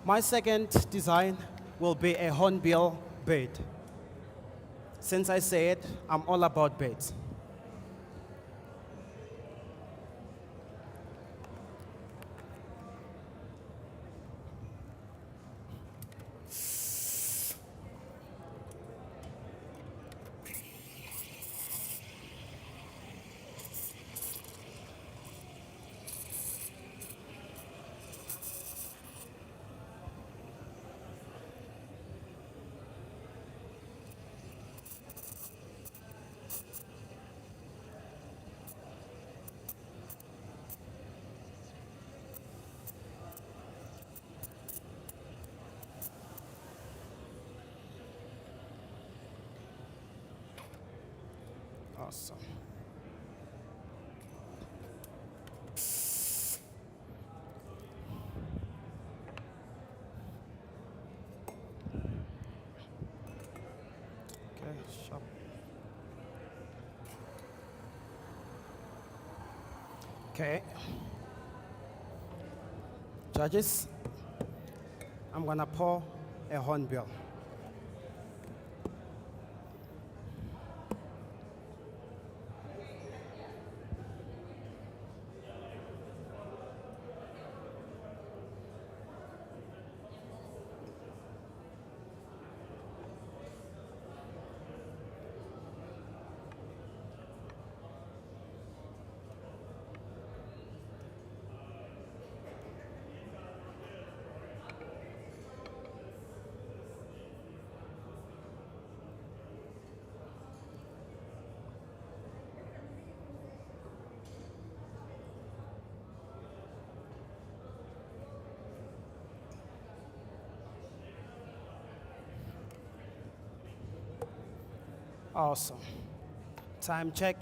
My second design will be a hornbill bird. Since I said I'm all about birds. Awesome. Okay, sharp. Okay. Judges, I'm gonna pour a hornbill. Awesome. Time check.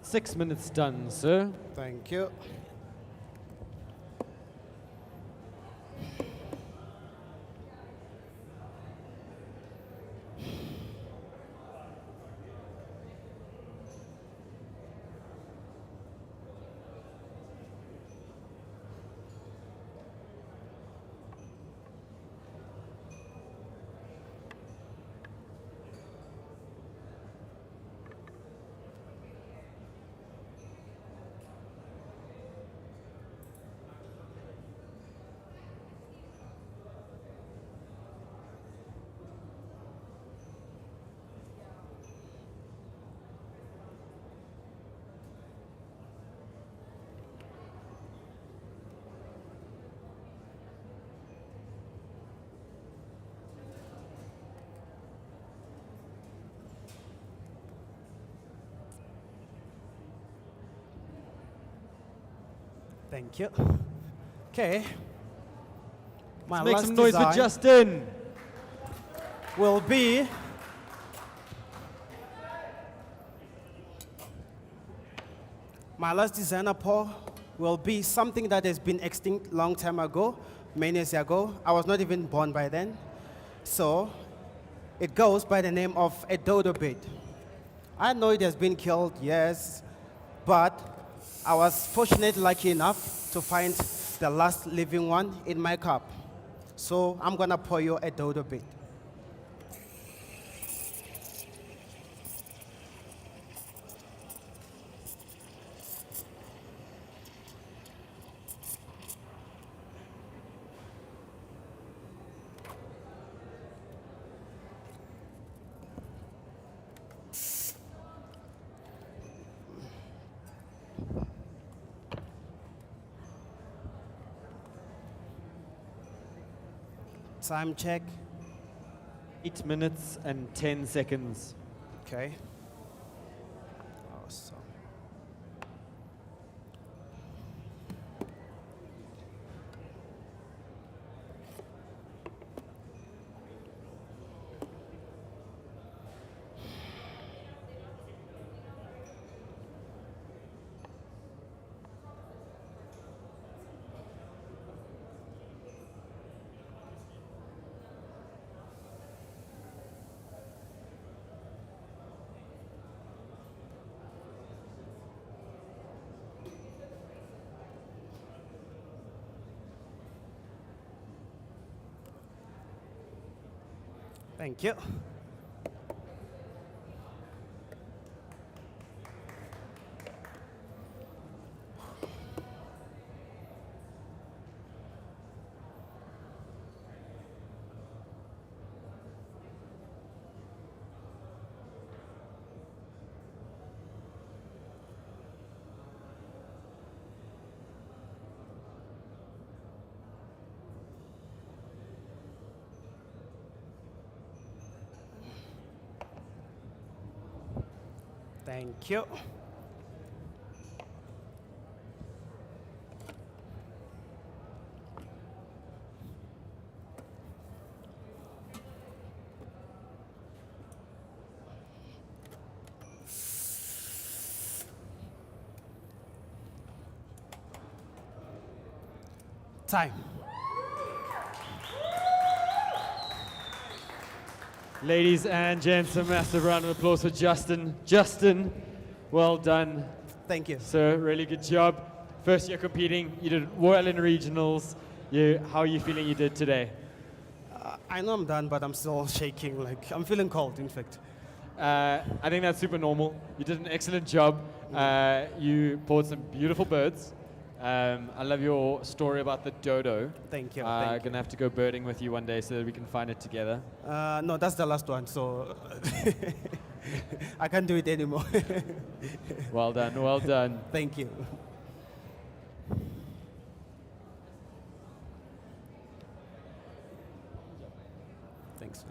6 minutes done, sir. Thank you. Thank you. Okay. My Make last some noise for design Justin. will be something that has been extinct long time ago, many years ago. I was not even born by then. So it goes by the name of a dodo bird. I know it has been killed, yes, but I was fortunate, lucky enough to find the last living one in my cup. So I'm gonna pour you a dodo bird. Time check. 8 minutes and 10 seconds. Okay. Awesome. Thank you. Thank you. Time. Ladies and gents, a massive round of applause for Justin. Justin, well done, Thank you. sir. Really good job. First year competing, you did well in regionals. How are you feeling you did today? I know I'm done, but I'm still shaking. Like, I'm feeling cold, in fact. I think that's super normal. You did an excellent job. You bought some beautiful birds. I love your story about the dodo. Thank you. I'm Thank you. gonna have to go birding with you one day so that we can find it together. No, that's the last one, so I can't do it anymore. Well done, well done. Thank you. Thanks.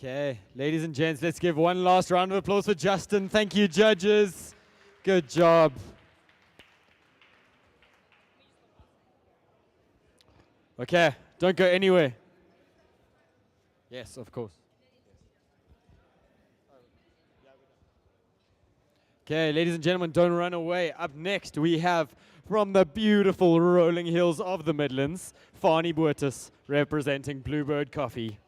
Okay, ladies and gents, let's give one last round of applause for Justin. Thank you, judges. Good job. Okay, don't go anywhere. Yes, of course. Okay, ladies and gentlemen, don't run away. Up next, we have from the beautiful rolling hills of the Midlands, Fani Boertus representing Bluebird Coffee.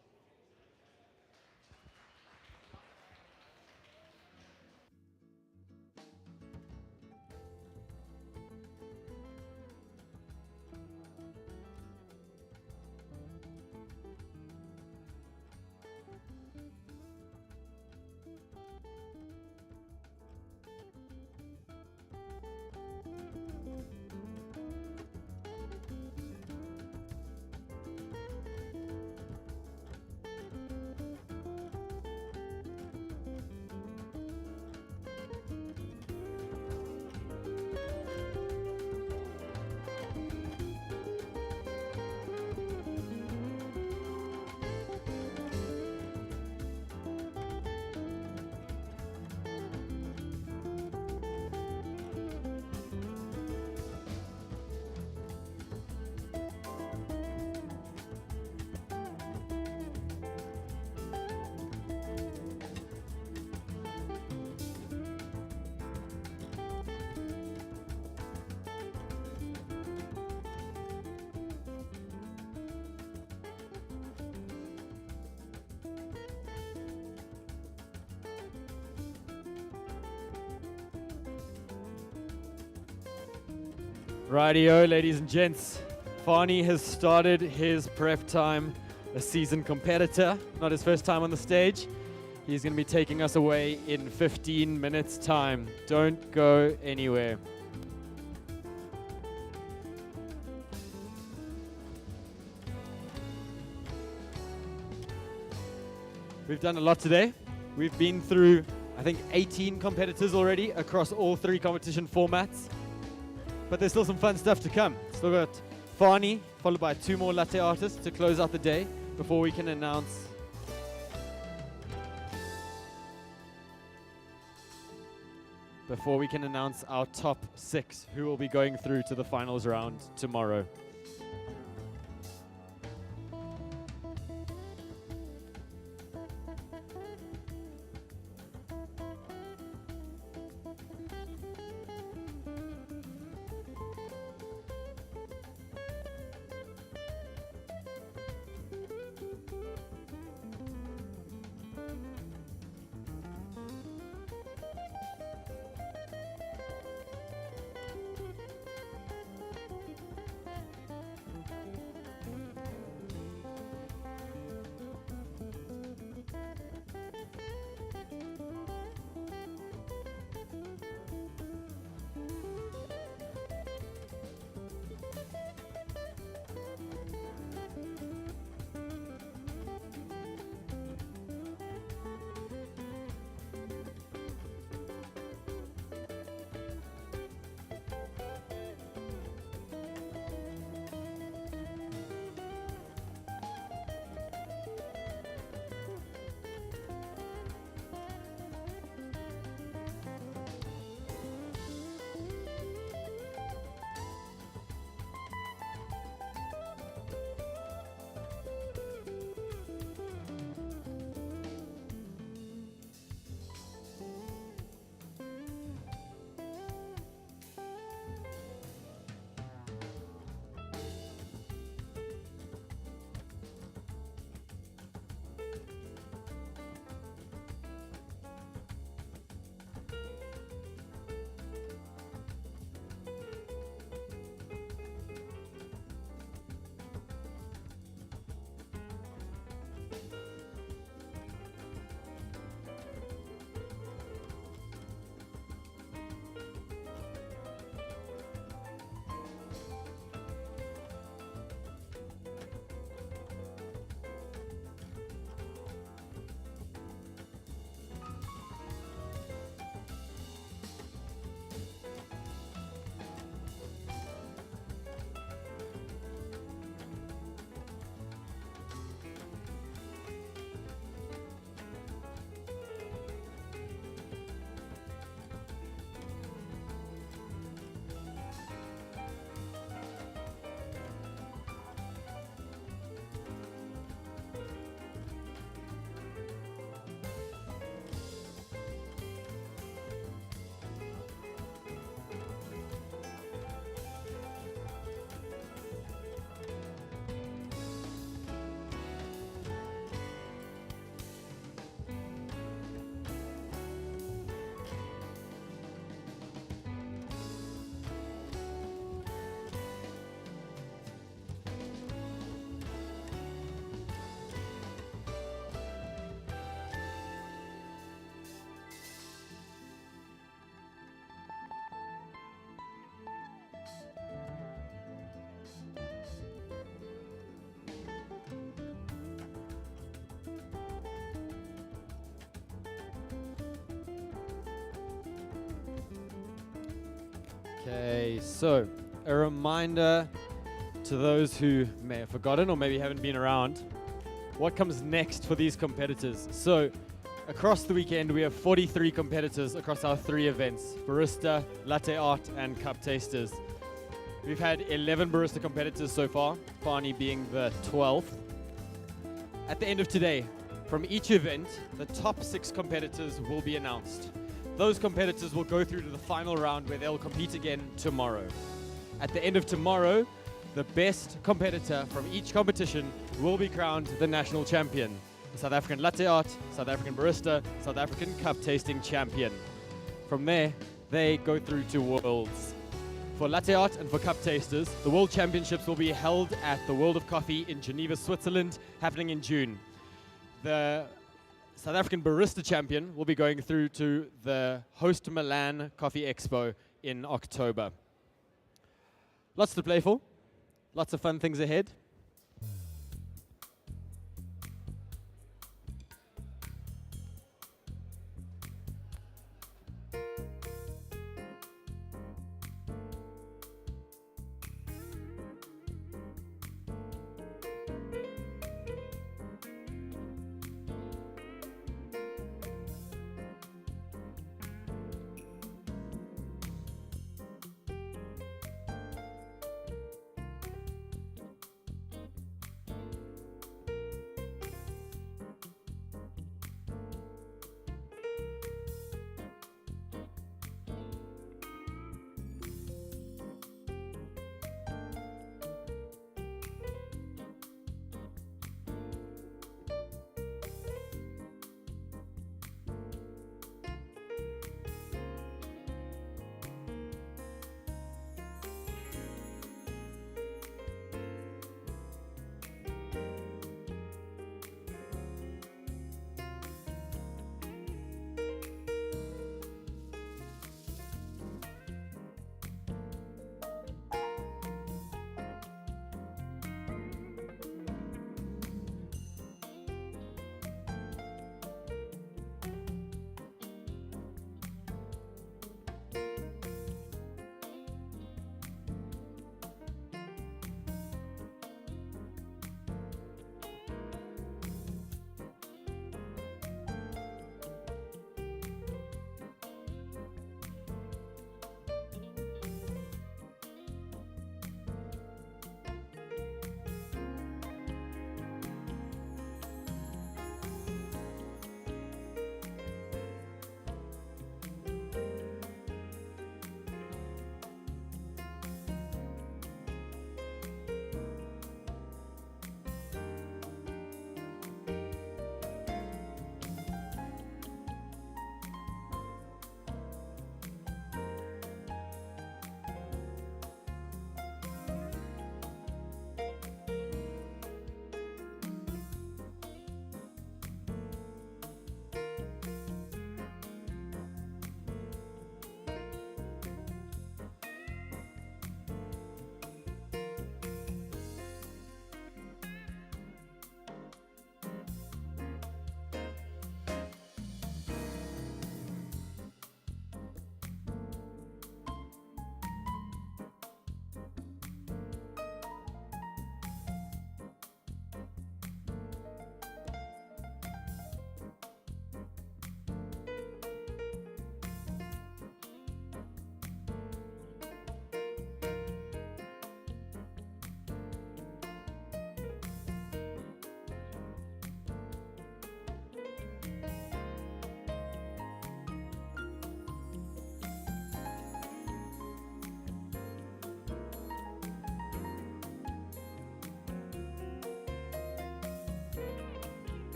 Rightio, ladies and gents. Fani has started his prep time, a seasoned competitor, not his first time on the stage. He's going to be taking us away in 15 minutes' time. Don't go anywhere. We've done a lot today. We've been through, I think, 18 competitors already across all 3 competition formats. But there's still some fun stuff to come. Still got Fani, followed by 2 more latte artists to close out the day before we can announce our top 6 who will be going through to the finals round tomorrow. Okay, so a reminder to those who may have forgotten or maybe haven't been around, what comes next for these competitors. So across the weekend, we have 43 competitors across our 3 events, Barista, Latte Art, and Cup Tasters. We've had 11 Barista competitors so far, Barney being the 12th. At the end of today, from each event, the top 6 competitors will be announced. Those competitors will go through to the final round where they'll compete again tomorrow. At the end of tomorrow, the best competitor from each competition will be crowned the national champion. The South African Latte Art, South African Barista, South African Cup Tasting champion. From there, they go through to Worlds. For Latte Art and for Cup Tasters, the World Championships will be held at the World of Coffee in Geneva, Switzerland, happening in June. The South African Barista champion will be going through to the Host Milan Coffee Expo in October. Lots to play for, lots of fun things ahead.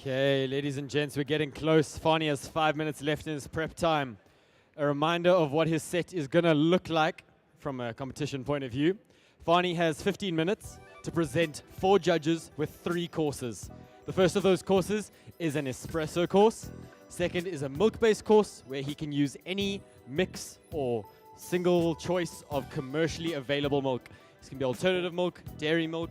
Okay, ladies and gents, we're getting close. Fani has 5 minutes left in his prep time. A reminder of what his set is going to look like from a competition point of view. Fani has 15 minutes to present 4 judges with 3 courses. The first of those courses is an espresso course. Second is a milk-based course where he can use any mix or single choice of commercially available milk. This can be alternative milk, dairy milk.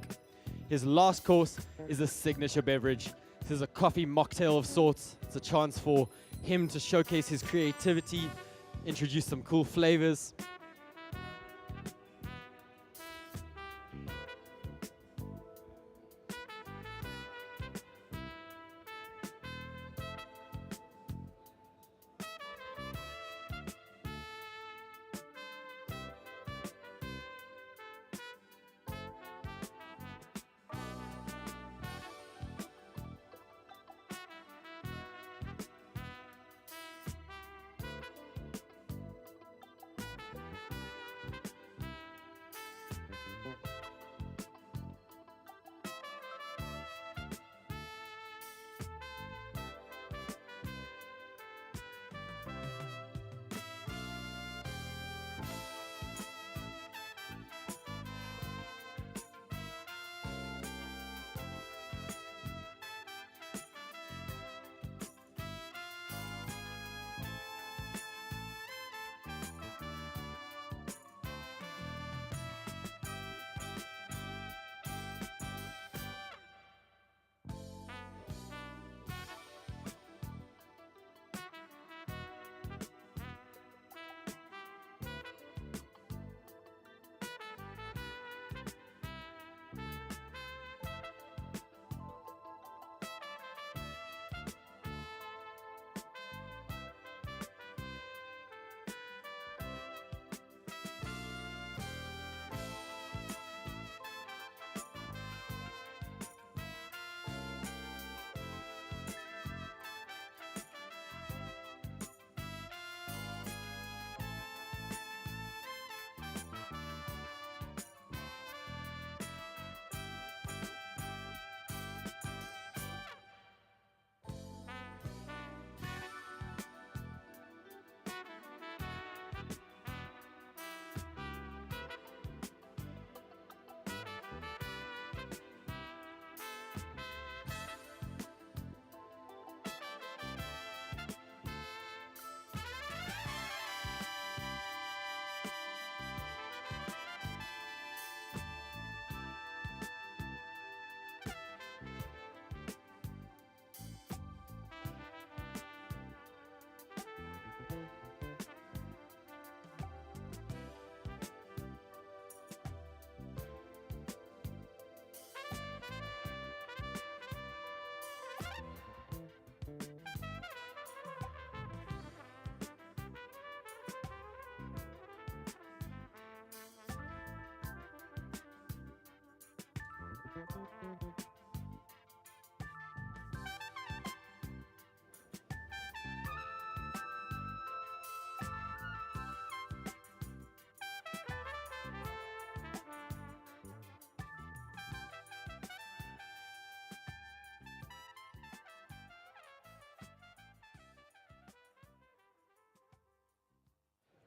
His last course is a signature beverage. This is a coffee mocktail of sorts. It's a chance for him to showcase his creativity, introduce some cool flavors.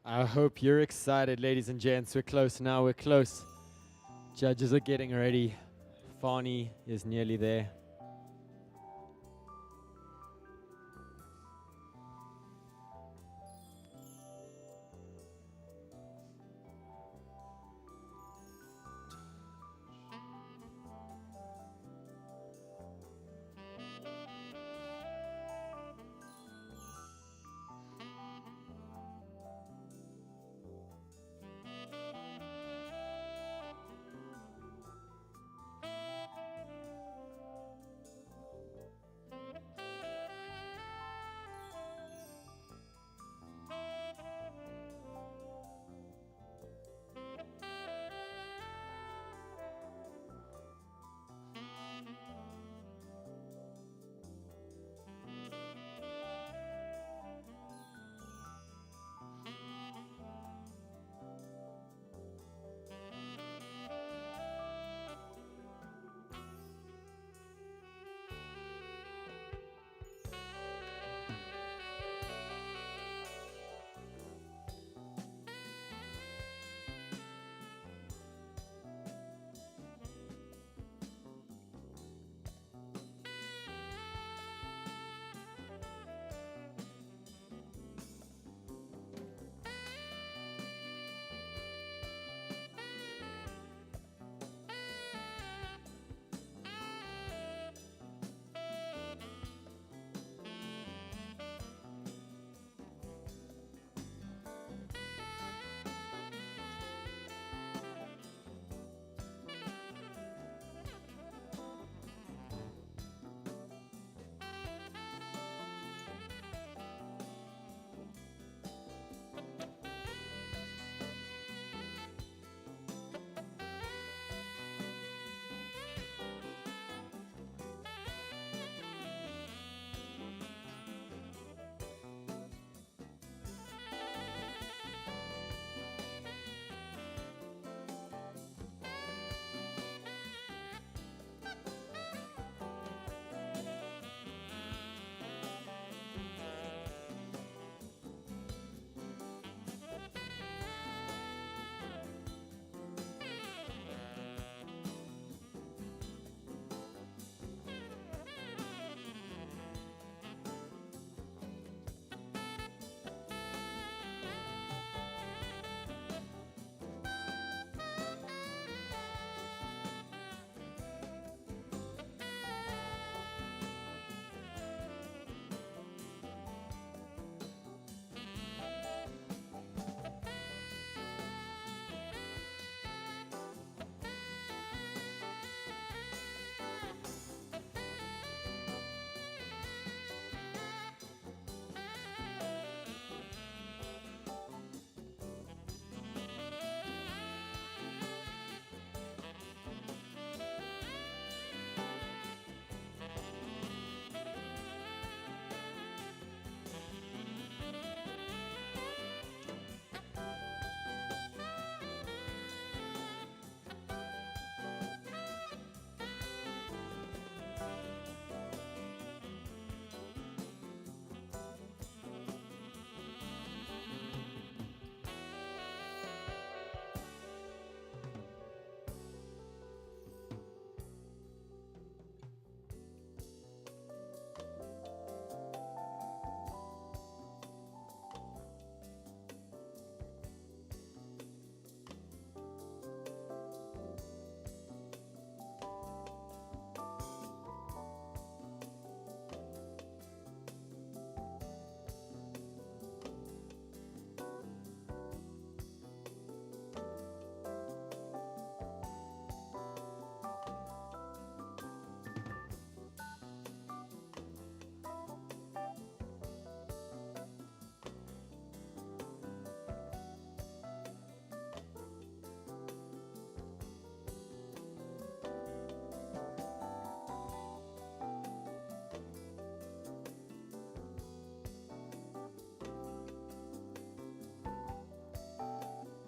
I hope you're excited, ladies and gents. We're close now, we're close. Judges are getting ready. Fani is nearly there.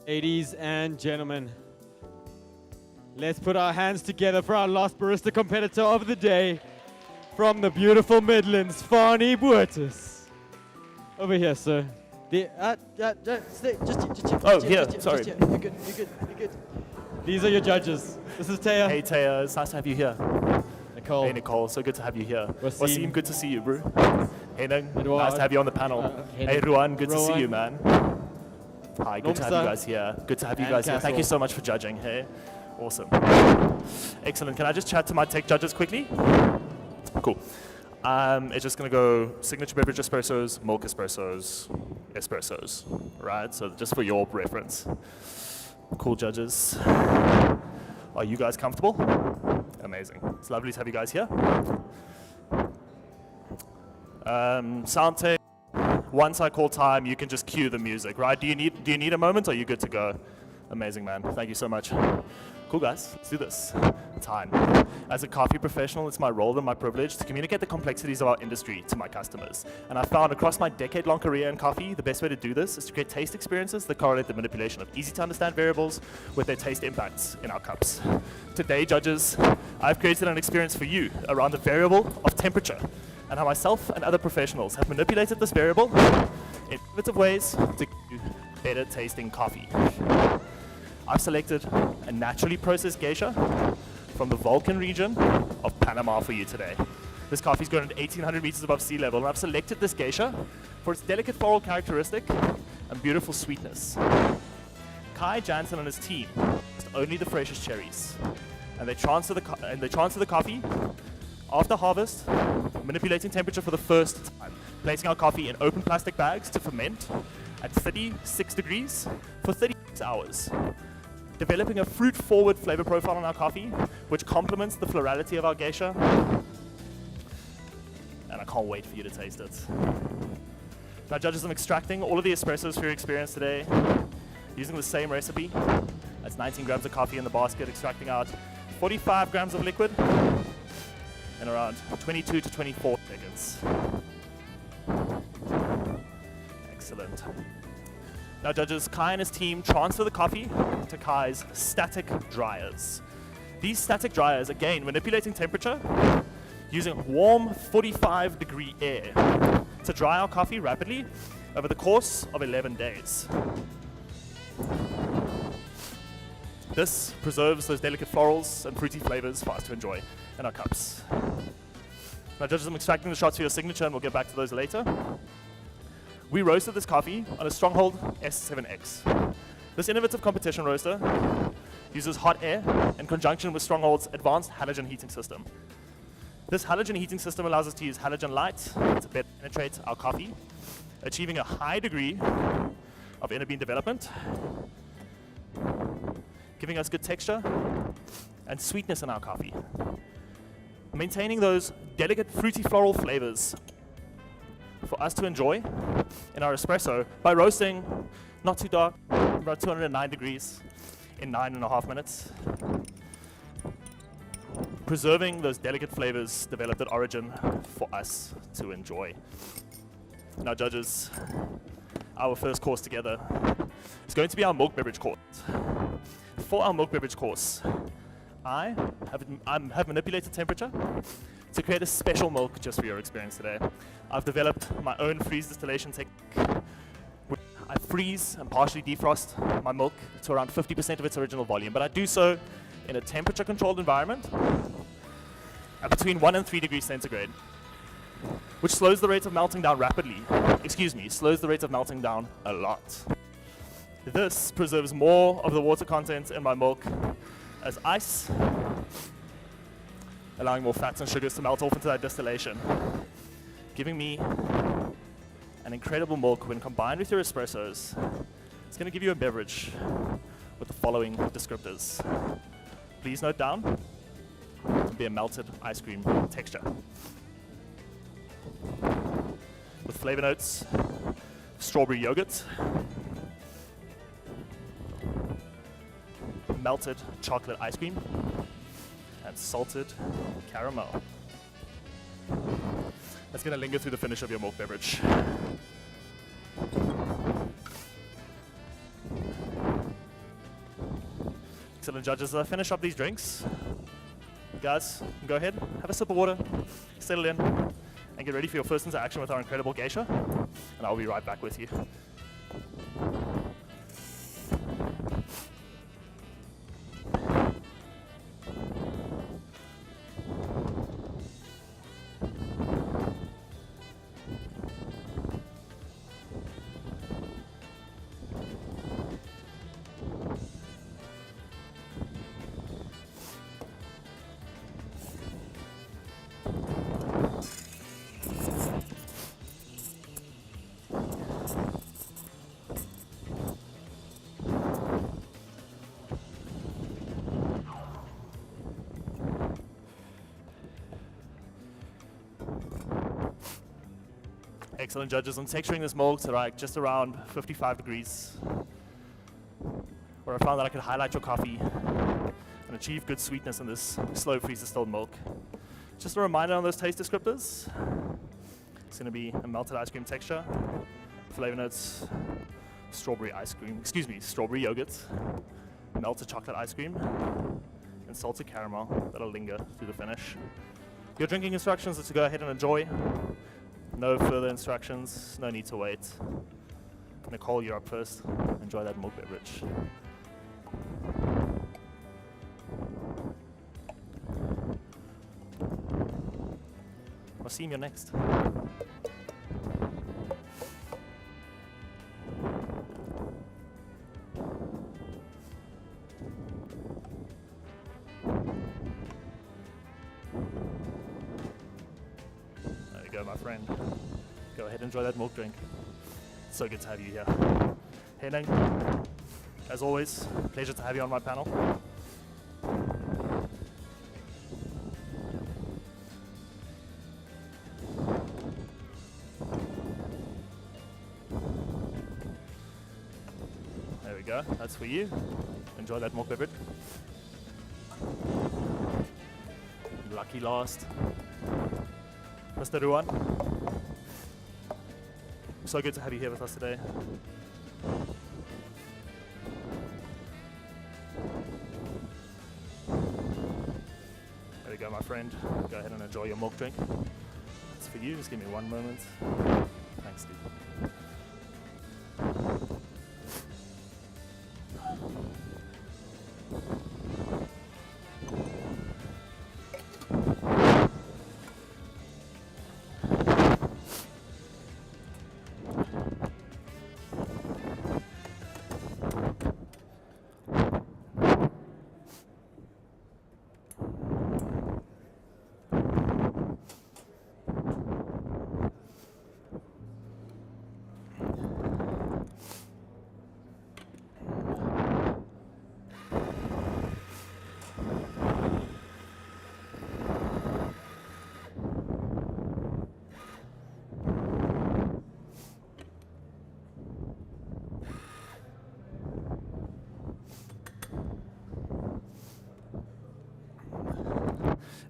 Ladies and gentlemen, let's put our hands together for our last barista competitor of the day from the beautiful Midlands, Fani Buertus. Over here, sir. Sorry. You're good. These are your judges. This is Taya. Hey Taya, it's nice to have you here. Nicole. Hey Nicole, so good to have you here. Wasim. Wasim, good to see you, bro. Hey Nung, Edouard. nice to have you on the panel. Hey Ruan, good to see you, man. Hi, good to have you Nomsa. guys here. Good to have you And guys here. Thank you Castle. so much for judging. Hey, awesome. Excellent. Can I just chat to my tech judges quickly? Cool. It's just gonna go signature beverage espressos, milk espressos, espressos, right? So just for your reference. Cool judges. Are you guys comfortable? Amazing. It's lovely to have you guys here. Sound tech. Once I call time, you can just cue the music, right? Do you need a moment, or are you good to go? Amazing, man. Thank you so much. Cool, guys. Let's do this. Time. As a coffee professional, it's my role and my privilege to communicate the complexities of our industry to my customers. And I found across my decade-long career in coffee, the best way to do this is to create taste experiences that correlate the manipulation of easy-to-understand variables with their taste impacts in our cups. Today, judges, I've created an experience for you around the variable of temperature and how myself and other professionals have manipulated this variable in innovative ways to give you better tasting coffee. I've selected a naturally processed geisha from the Vulcan region of Panama for you today. This coffee's grown at 1,800 meters above sea level, and I've selected this geisha for its delicate floral characteristic and beautiful sweetness. Kai Jansen and his team used only the freshest cherries, and they transfer the coffee after harvest, manipulating temperature for the first time, placing our coffee in open plastic bags to ferment at 36 degrees for 36 hours. Developing a fruit-forward flavor profile on our coffee, which complements the florality of our geisha. And I can't wait for you to taste it. Now, judges, I'm extracting all of the espressos for your experience today using the same recipe. That's 19 grams of coffee in the basket, extracting out 45 grams of liquid in around 22 to 24 seconds. Excellent. Now, judges, Kai and his team transfer the coffee to Kai's static dryers. These static dryers, again, manipulating temperature using warm 45-degree air to dry our coffee rapidly over the course of 11 days. This preserves those delicate florals and fruity flavors for us to enjoy in our cups. Now, judges, I'm extracting the shots for your signature, and we'll get back to those later. We roasted this coffee on a Stronghold S7X. This innovative competition roaster uses hot air in conjunction with Stronghold's advanced halogen heating system. This halogen heating system allows us to use halogen light to better penetrate our coffee, achieving a high degree of inner bean development, giving us good texture and sweetness in our coffee, maintaining those delicate fruity floral flavors for us to enjoy in our espresso by roasting not too dark, about 209 degrees in 9.5 minutes. Preserving those delicate flavors developed at origin for us to enjoy. Now, judges, our first course together is going to be our milk beverage course. For our milk beverage course, I have manipulated temperature to create a special milk just for your experience today. I've developed my own freeze distillation technique. I freeze and partially defrost my milk to around 50% of its original volume, but I do so in a temperature-controlled environment at between 1 and 3 degrees centigrade, which slows the rate of melting down rapidly. Slows the rate of melting down a lot. This preserves more of the water content in my milk as ice, allowing more fats and sugars to melt off into that distillation, giving me an incredible milk when combined with your espressos. It's going to give you a beverage with the following descriptors. Please note down, to be a melted ice cream texture. With flavor notes, strawberry yogurt, melted chocolate ice cream, and salted caramel. That's going to linger through the finish of your milk beverage. Excellent, judges. As I finish up these drinks, guys, go ahead, have a sip of water, settle in, and get ready for your first interaction with our incredible geisha, and I'll be right back with you. Excellent, judges. I'm texturing this milk to like just around 55 degrees, where I found that I could highlight your coffee and achieve good sweetness in this slow freeze-distilled milk. Just a reminder on those taste descriptors. It's going to be a melted ice cream texture, flavor notes, strawberry yogurt, melted chocolate ice cream, and salted caramel that'll linger through the finish. Your drinking instructions are to go ahead and enjoy. No further instructions, no need to wait. Nicole, you're up first. Enjoy that milk beverage. Wasim, you're next. There you go, my friend. Go ahead and enjoy that milk drink. So good to have you here. Henning, as always, pleasure to have you on my panel. There we go, that's for you. Enjoy that milk beverage. Lucky last. Mr. Ruan. So good to have you here with us today. There we go, my friend. Go ahead and enjoy your milk drink. It's for you, just give me 1 moment. Thanks, Steve.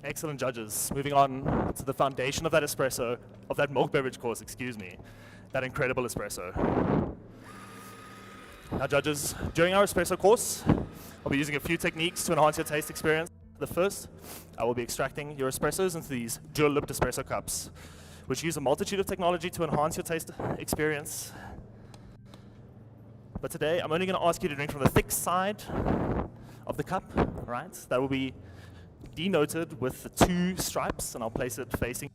Excellent, judges. Moving on to the foundation of that espresso, of that milk beverage course, excuse me, that incredible espresso. Now, judges, during our espresso course, I'll be using a few techniques to enhance your taste experience. The first, I will be extracting your espressos into these dual-lipped espresso cups, which use a multitude of technology to enhance your taste experience. But today, I'm only going to ask you to drink from the thick side of the cup, right? That will be denoted with the 2 stripes, and I'll place it facing.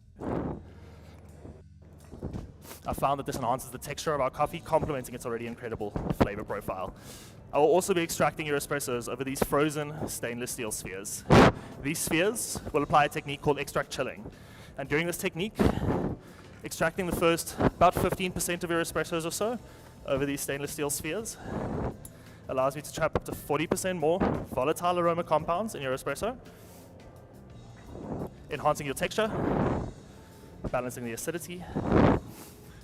I found that this enhances the texture of our coffee, complementing its already incredible flavor profile. I will also be extracting your espressos over these frozen stainless steel spheres. These spheres will apply a technique called extract chilling. And during this technique, extracting the first about 15% of your espressos or so over these stainless steel spheres allows me to trap up to 40% more volatile aroma compounds in your espresso, enhancing your texture, balancing the acidity, and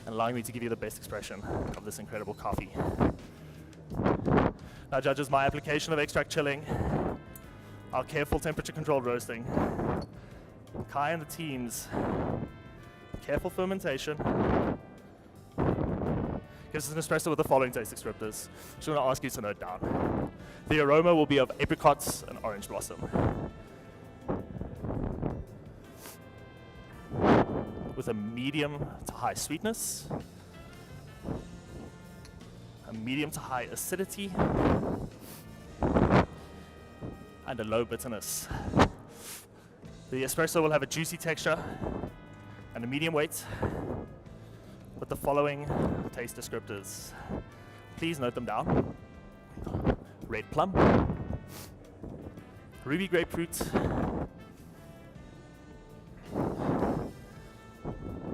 allowing me to give you the best expression of this incredible coffee. Now, judges, my application of extract chilling, our careful temperature-controlled roasting, Kai and the team's careful fermentation gives us an espresso with the following taste descriptors, which I'm going to ask you to note down. The aroma will be of apricots and orange blossom. With a medium to high sweetness, a medium to high acidity, and a low bitterness. The espresso will have a juicy texture and a medium weight with the following taste descriptors. Please note them down. Red plum, ruby grapefruit,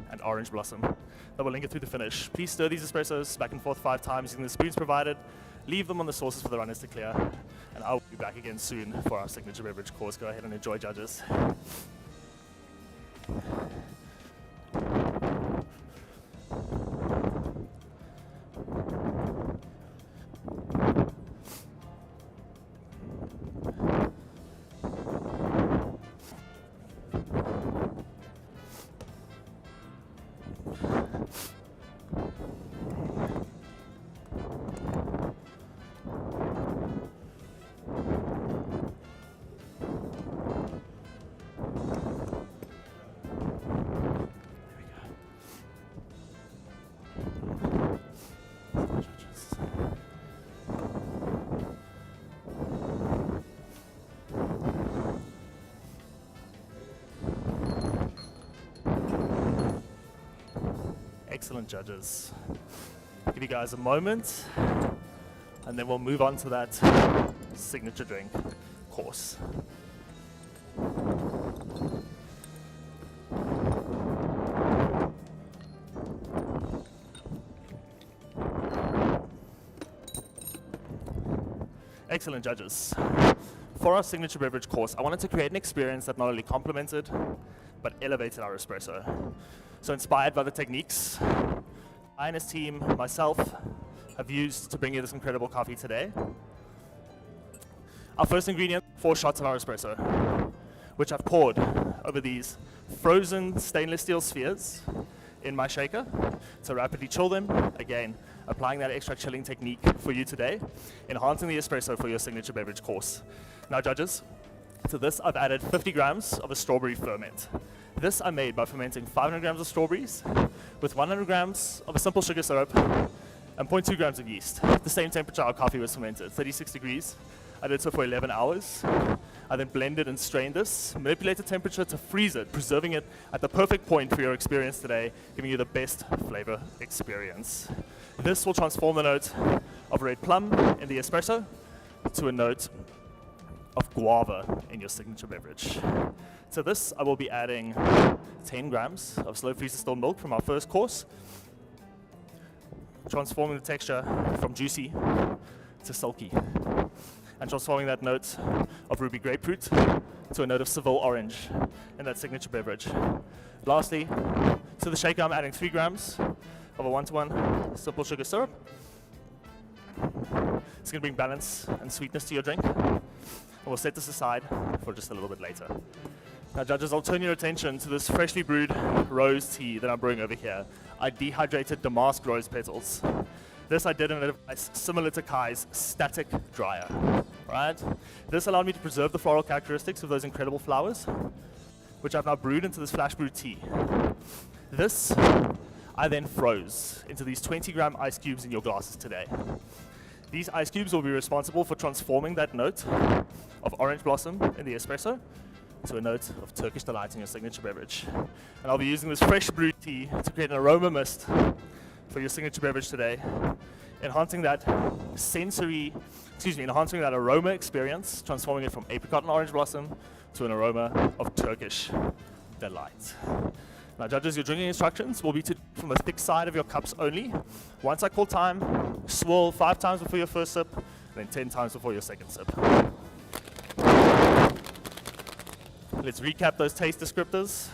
and orange blossom. That will linger through the finish. Please stir these espressos back and forth 5 times using the spoons provided. Leave them on the sauces for the runners to clear. And I'll be back again soon for our signature beverage course. Go ahead and enjoy, judges. Excellent, judges. I'll give you guys a moment, and then we'll move on to that signature drink course. Excellent, judges. For our signature beverage course, I wanted to create an experience that not only complemented, but elevated our espresso. So inspired by the techniques I and his team, myself, have used to bring you this incredible coffee today. Our first ingredient, 4 shots of our espresso, which I've poured over these frozen stainless steel spheres in my shaker to rapidly chill them. Again, applying that extra chilling technique for you today, enhancing the espresso for your signature beverage course. Now, judges, to this I've added 50 grams of a strawberry ferment. This I made by fermenting 500 grams of strawberries with 100 grams of a simple sugar syrup and 0.2 grams of yeast. The same temperature our coffee was fermented, 36 degrees. I did so for 11 hours. I then blended and strained this, manipulated temperature to freeze it, preserving it at the perfect point for your experience today, giving you the best flavor experience. This will transform the note of red plum in the espresso to a note of guava in your signature beverage. To this, I will be adding 10 grams of slow freeze distilled milk from our first course, transforming the texture from juicy to silky, and transforming that note of ruby grapefruit to a note of Seville orange in that signature beverage. Lastly, to the shaker, I'm adding 3 grams of a 1-to-1 simple sugar syrup. It's going to bring balance and sweetness to your drink. And we'll set this aside for just a little bit later. Now, judges, I'll turn your attention to this freshly brewed rose tea that I'm brewing over here. I dehydrated damask rose petals. This I did in a device similar to Kai's static dryer. Right? This allowed me to preserve the floral characteristics of those incredible flowers, which I've now brewed into this flash brewed tea. This I then froze into these 20-gram ice cubes in your glasses today. These ice cubes will be responsible for transforming that note of orange blossom in the espresso to a note of Turkish delight in your signature beverage. And I'll be using this fresh brewed tea to create an aroma mist for your signature beverage today, enhancing that enhancing that aroma experience, transforming it from apricot and orange blossom to an aroma of Turkish delight. Now, judges, your drinking instructions will be to from the thick side of your cups only. Once I call time, swirl 5 times before your first sip, and then 10 times before your second sip. Let's recap those taste descriptors.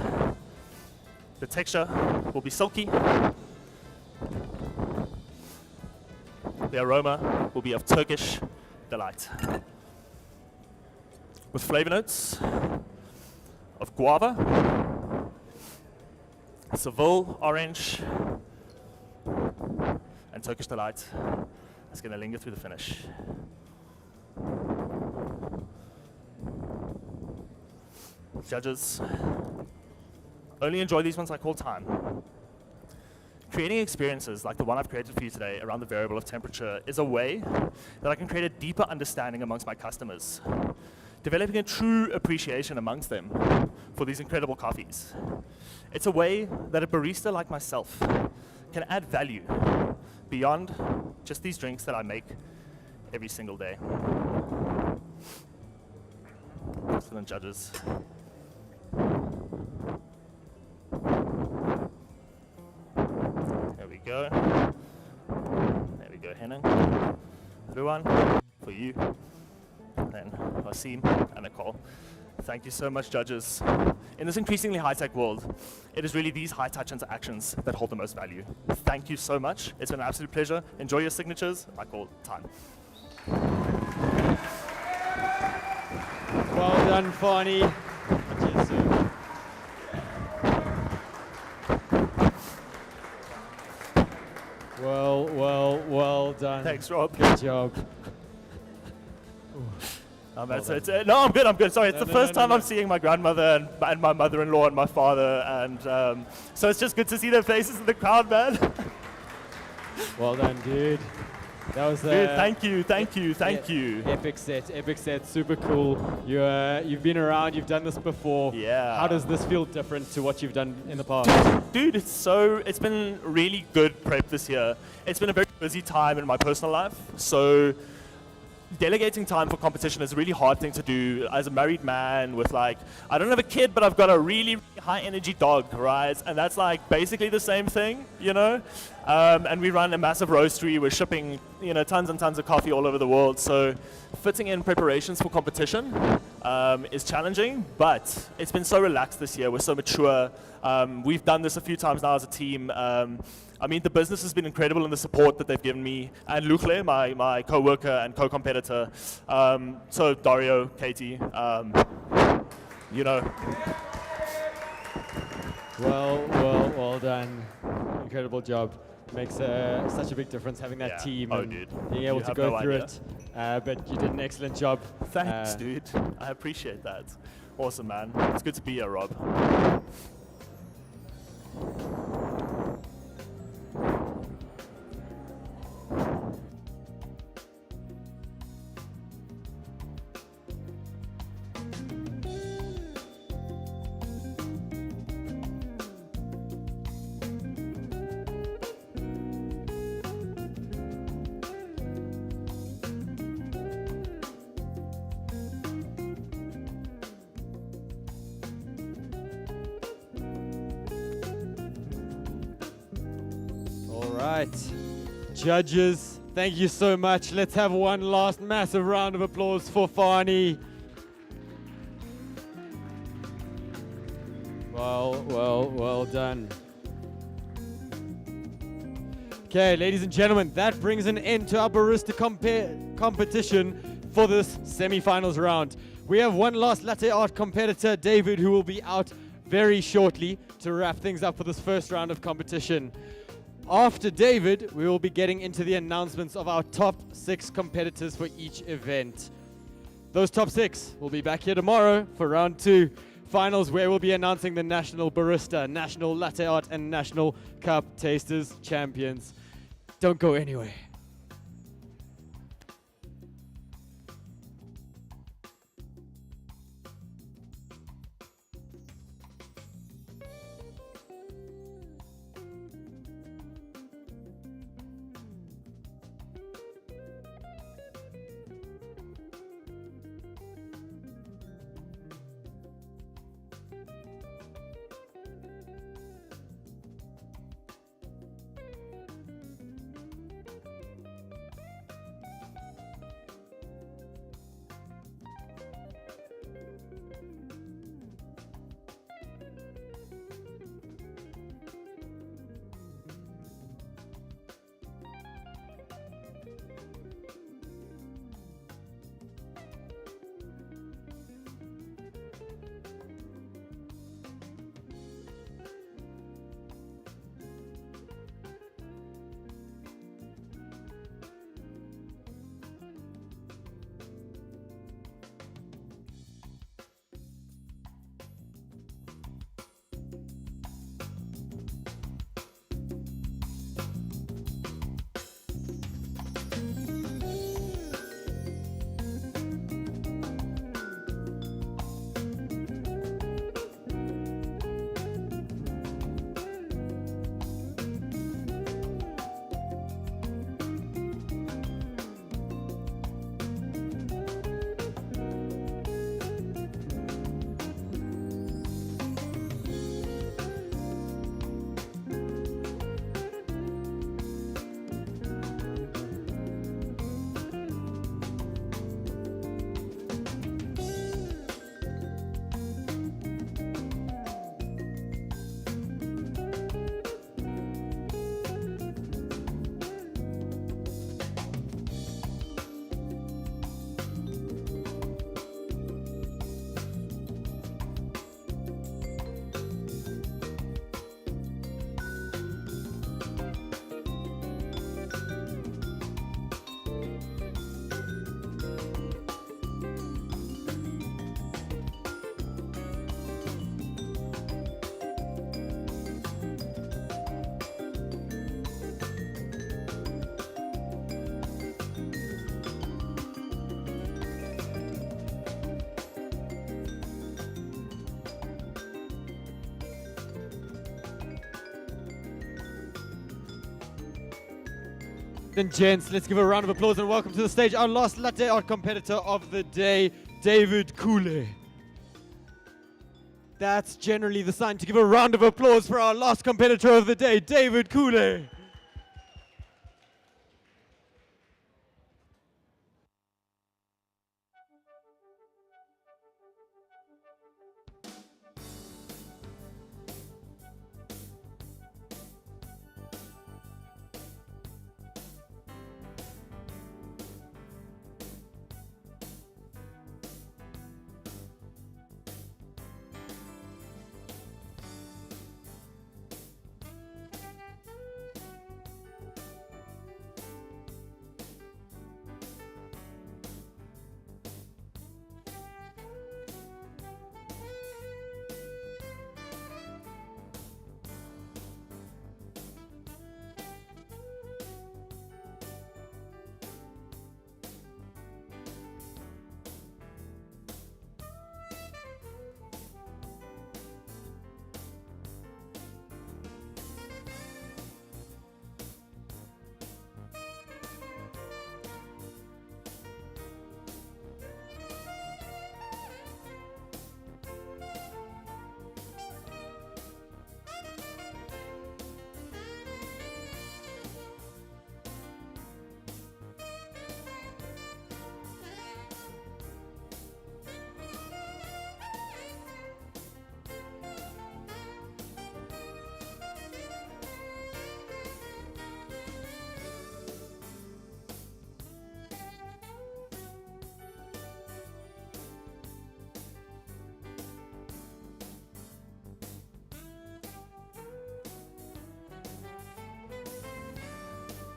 The texture will be silky. The aroma will be of Turkish delight. With flavor notes of guava, Seville orange, and Turkish delight. It's going to linger through the finish. Judges, only enjoy these ones I call time. Creating experiences like the one I've created for you today around the variable of temperature is a way that I can create a deeper understanding amongst my customers, developing a true appreciation amongst them for these incredible coffees. It's a way that a barista like myself can add value beyond just these drinks that I make every single day. Excellent, judges. There we go. There we go, Henning. Ruan, for you. Then Wasim and Nicole. Thank you so much, judges. In this increasingly high-tech world, it is really these high-touch interactions that hold the most value. Thank you so much. It's been an absolute pleasure. Enjoy your signatures. I call time. Well done, Fani. Cheers, sir. Well done. Thanks, Rob. Good job. No, I'm good. Sorry, it's No, the no, first no, time no. I'm seeing my grandmother and my mother-in-law and my father, and so it's just good to see their faces in the crowd, man. Well done, dude. That was Dude, thank you. Epic set, super cool. You've been around, you've done this before. Yeah. How does this feel different to what you've done in the past? Dude, it's been really good prep this year. It's been a very busy time in my personal life, so delegating time for competition is a really hard thing to do as a married man with, like, I don't have a kid, but I've got a really, really high energy dog, right? And that's like basically the same thing, you know? And we run a massive roastery. We're shipping, tons and tons of coffee all over the world. So fitting in preparations for competition is challenging, but it's been so relaxed this year. We're so mature. We've done this a few times now as a team. The business has been incredible in the support that they've given me, and Luchle, my co-worker and co-competitor. So Dario, Katie, Well done. Incredible job. Makes such a big difference having that team and dude. being able You to have go no through idea. it. But you did an excellent job. Thanks, dude. I appreciate that. Awesome, man. It's good to be here, Rob. Right. Judges, thank you so much. Let's have one last massive round of applause for Fani. Well done. Okay, ladies and gentlemen, that brings an end to our barista competition for this semi-finals round. We have one last latte art competitor, David, who will be out very shortly to wrap things up for this first round of competition. After David, we will be getting into the announcements of our top 6 competitors for each event. Those top 6 will be back here tomorrow for round 2 finals, where we'll be announcing the National Barista, National Latte Art, and National Cup Tasters champions. Don't go anywhere. Then gents, let's give a round of applause and welcome to the stage our last latte art competitor of the day, David Koole. That's generally the sign to give a round of applause for our last competitor of the day, David Koole.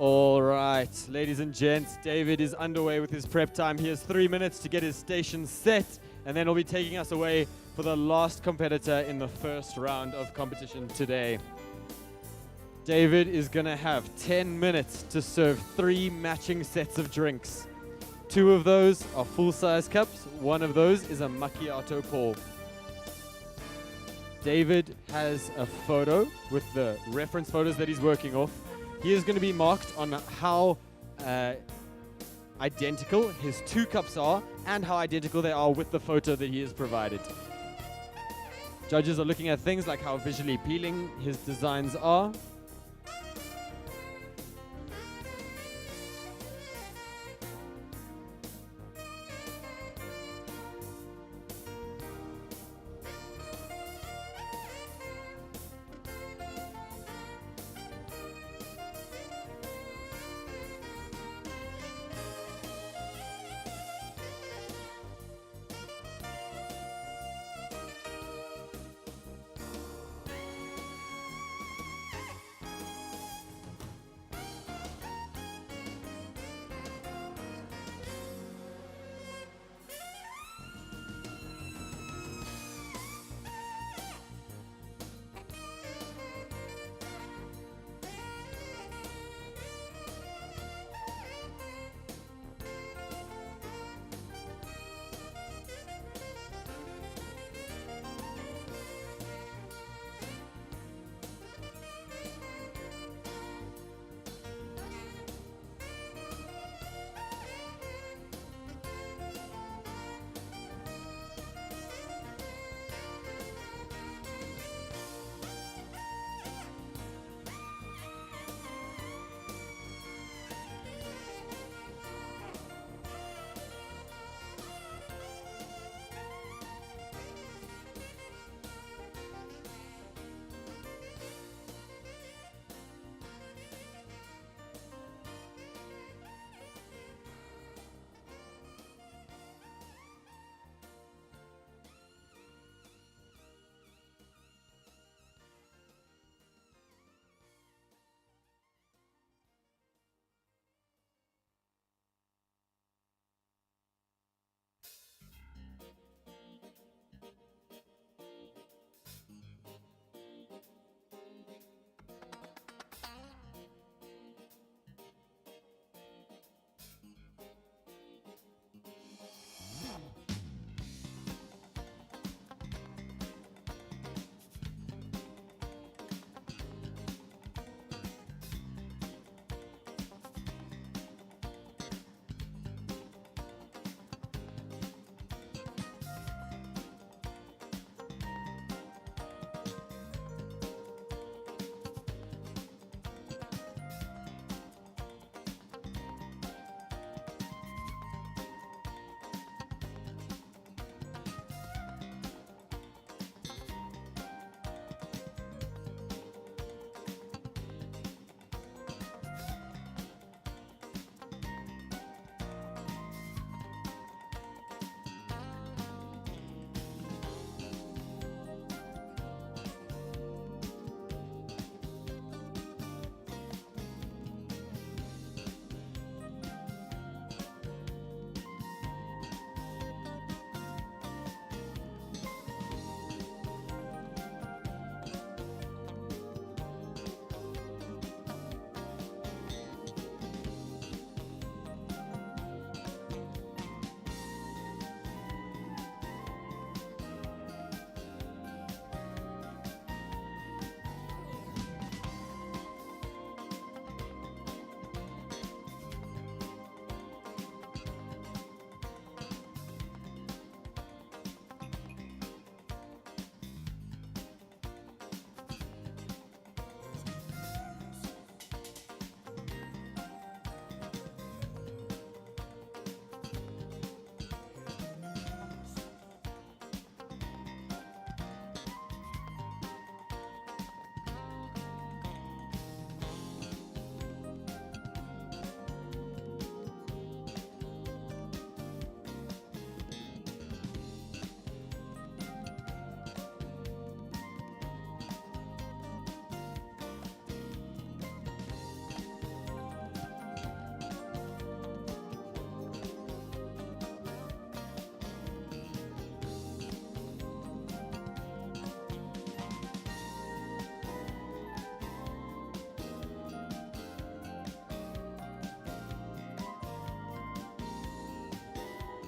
All right, ladies and gents, David is underway with his prep time. He has 3 minutes to get his station set, and then he'll be taking us away for the last competitor in the first round of competition today. David is gonna have 10 minutes to serve 3 matching sets of drinks. 2 of those are full-size cups. 1 of those is a macchiato pour. David has a photo with the reference photos that he's working off. He is going to be marked on how identical his 2 cups are and how identical they are with the photo that he has provided. Judges are looking at things like how visually appealing his designs are.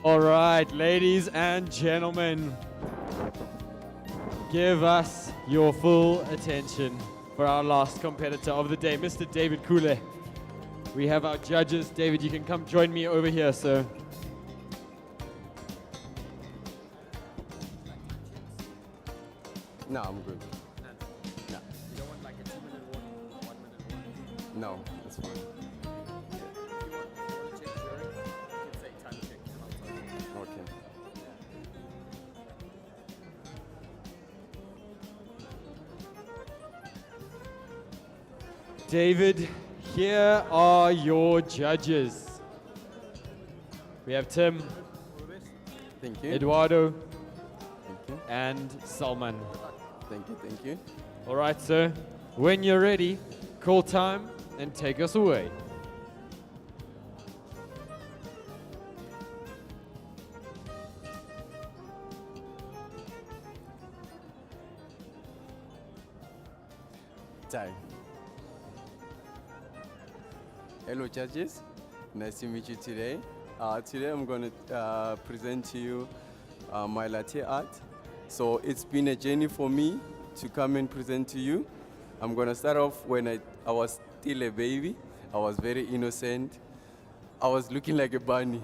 All right, ladies and gentlemen, give us your full attention for our last competitor of the day, Mr. David Kule. We have our judges. David, you can come join me over here, sir. No, I'm good. No. You don't want like a 2-minute warning, 1-minute warning? No, it's fine. If you want to check during, you can say time check and I'll tell you. Okay. David, here are your judges. We have Tim, Thank you. Eduardo, Thank you. and Salman. Thank you. Thank you. All right, sir. When you're ready, call time and take us away. Time. Hello, judges. Nice to meet you today. Today I'm going to present to you my latte art. So it's been a journey for me to come and present to you. I'm going to start off when I was still a baby. I was very innocent. I was looking like a bunny.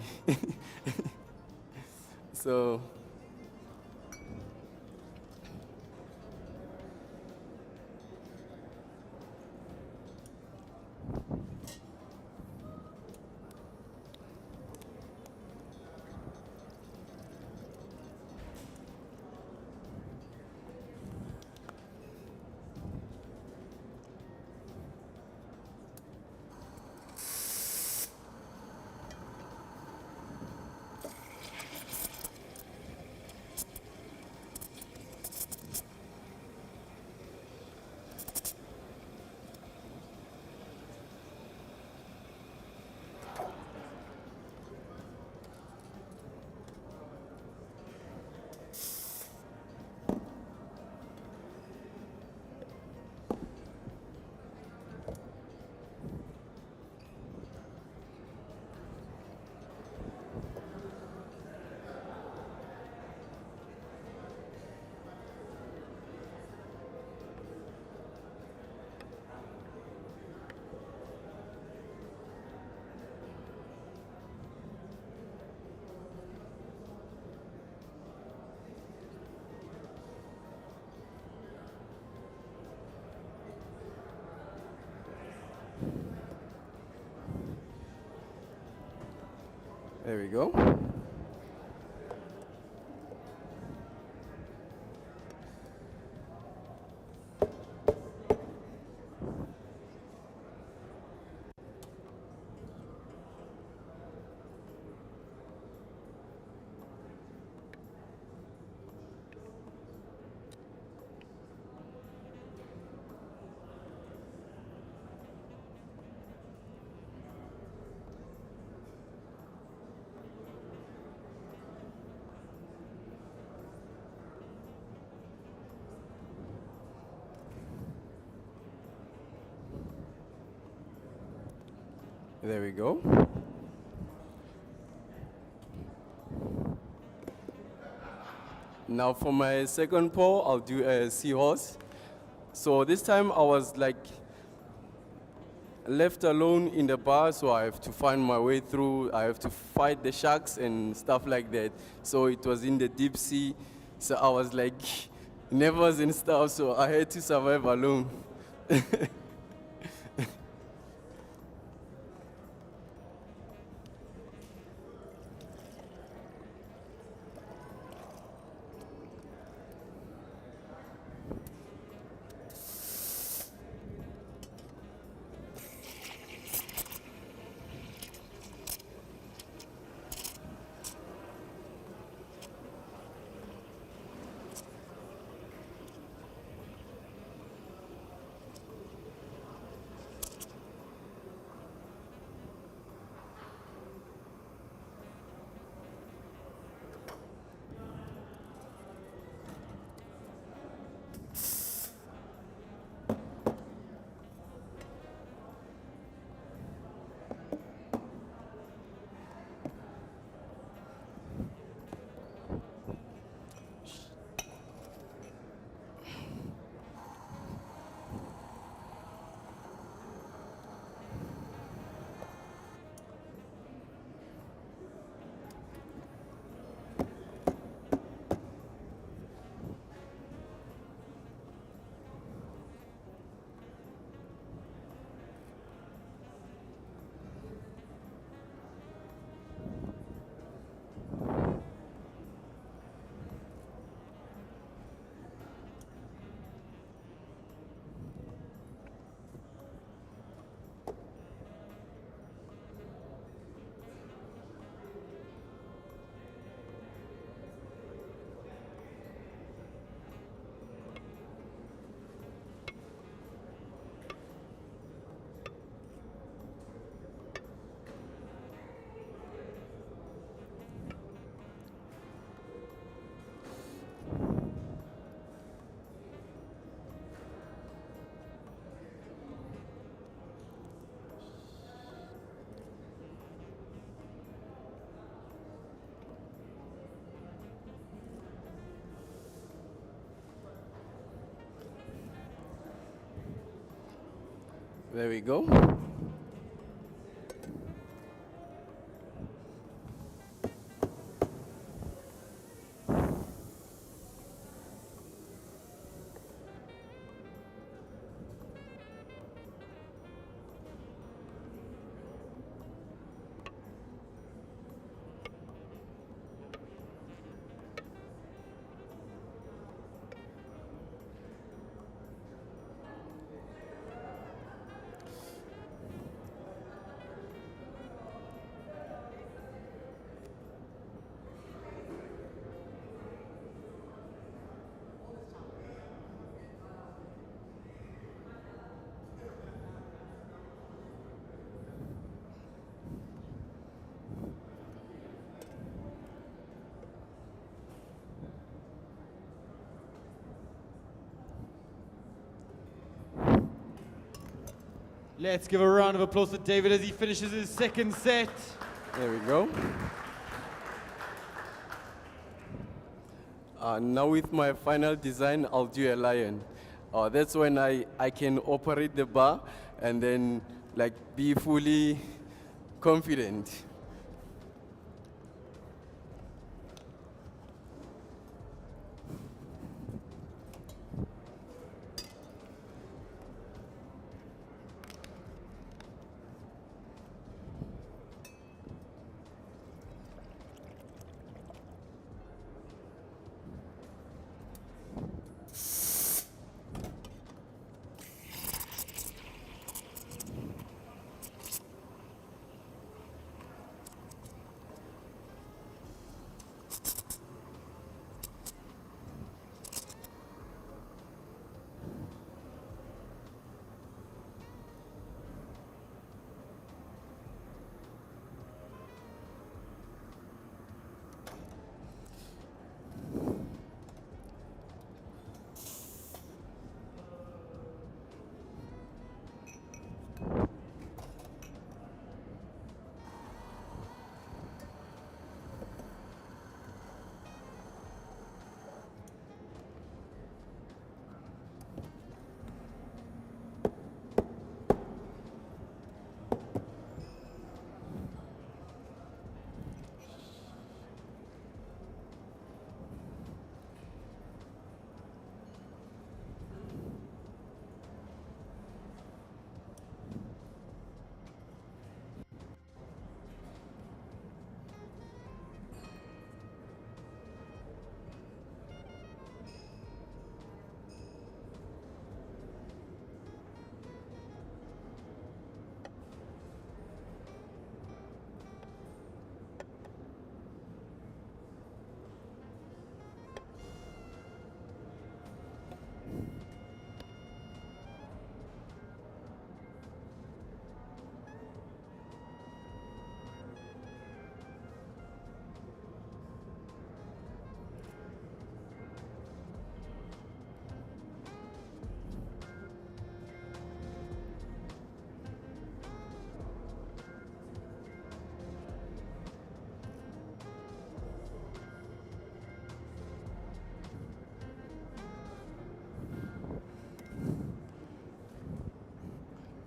So there we go. There we go. Now for my second paw, I'll do a seahorse. So this time I was like left alone in the bar, so I have to find my way through. I have to fight the sharks and stuff like that. So it was in the deep sea, so I was like nervous and stuff, so I had to survive alone. There we go. Let's give a round of applause to David as he finishes his second set. There we go. Now with my final design, I'll do a lion. That's when I can operate the bar and then like be fully confident.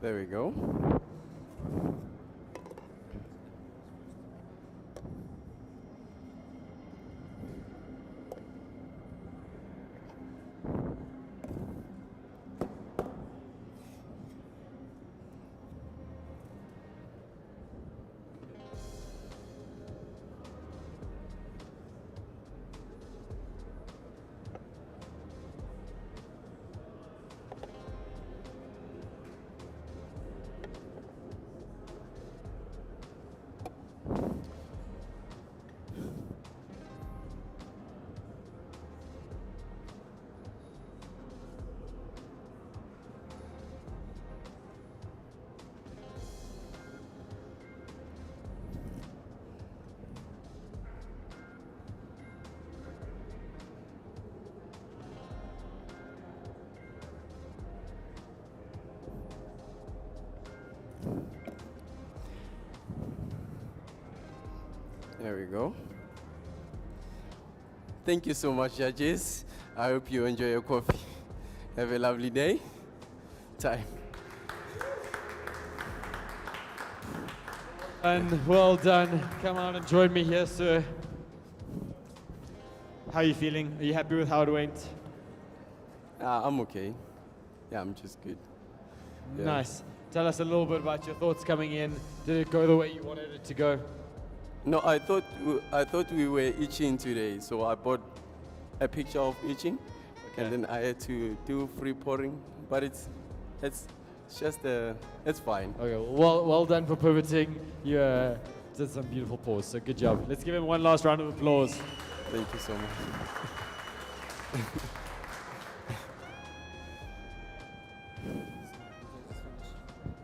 There we go. There we go. Thank you so much, judges. I hope you enjoy your coffee. Have a lovely day. Time. And well done. Come on and join me here, sir. How are you feeling? Are you happy with how it went? I'm okay. Yeah, I'm just good. Yeah. Nice. Tell us a little bit about your thoughts coming in. Did it go the way you wanted it to go? No, I thought we were itching today, so I bought a picture of itching, and then I had to do free pouring. But it's just it's fine. Okay, well done for pivoting. You did some beautiful pours, so good job. Let's give him one last round of applause. Thank you so much.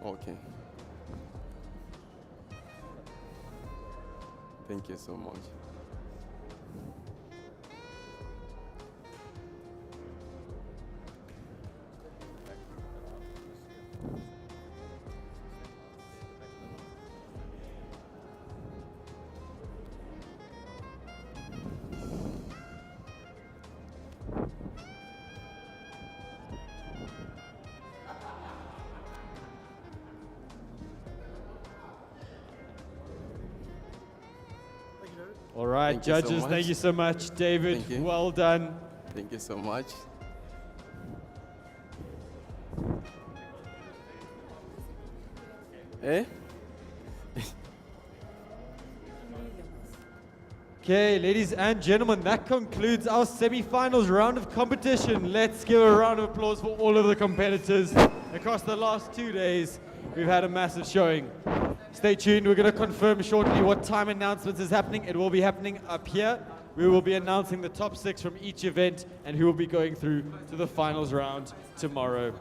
Okay. Thank you so much. All right, Thank you so judges, much. thank you so much. David, Thank you. well done. Thank you so much. Eh? Okay, ladies and gentlemen, that concludes our semi-finals round of competition. Let's give a round of applause for all of the competitors. Across the last 2 days, we've had a massive showing. Stay tuned, we're going to confirm shortly what time announcements is happening. It will be happening up here. We will be announcing the top 6 from each event and who will be going through to the finals round tomorrow.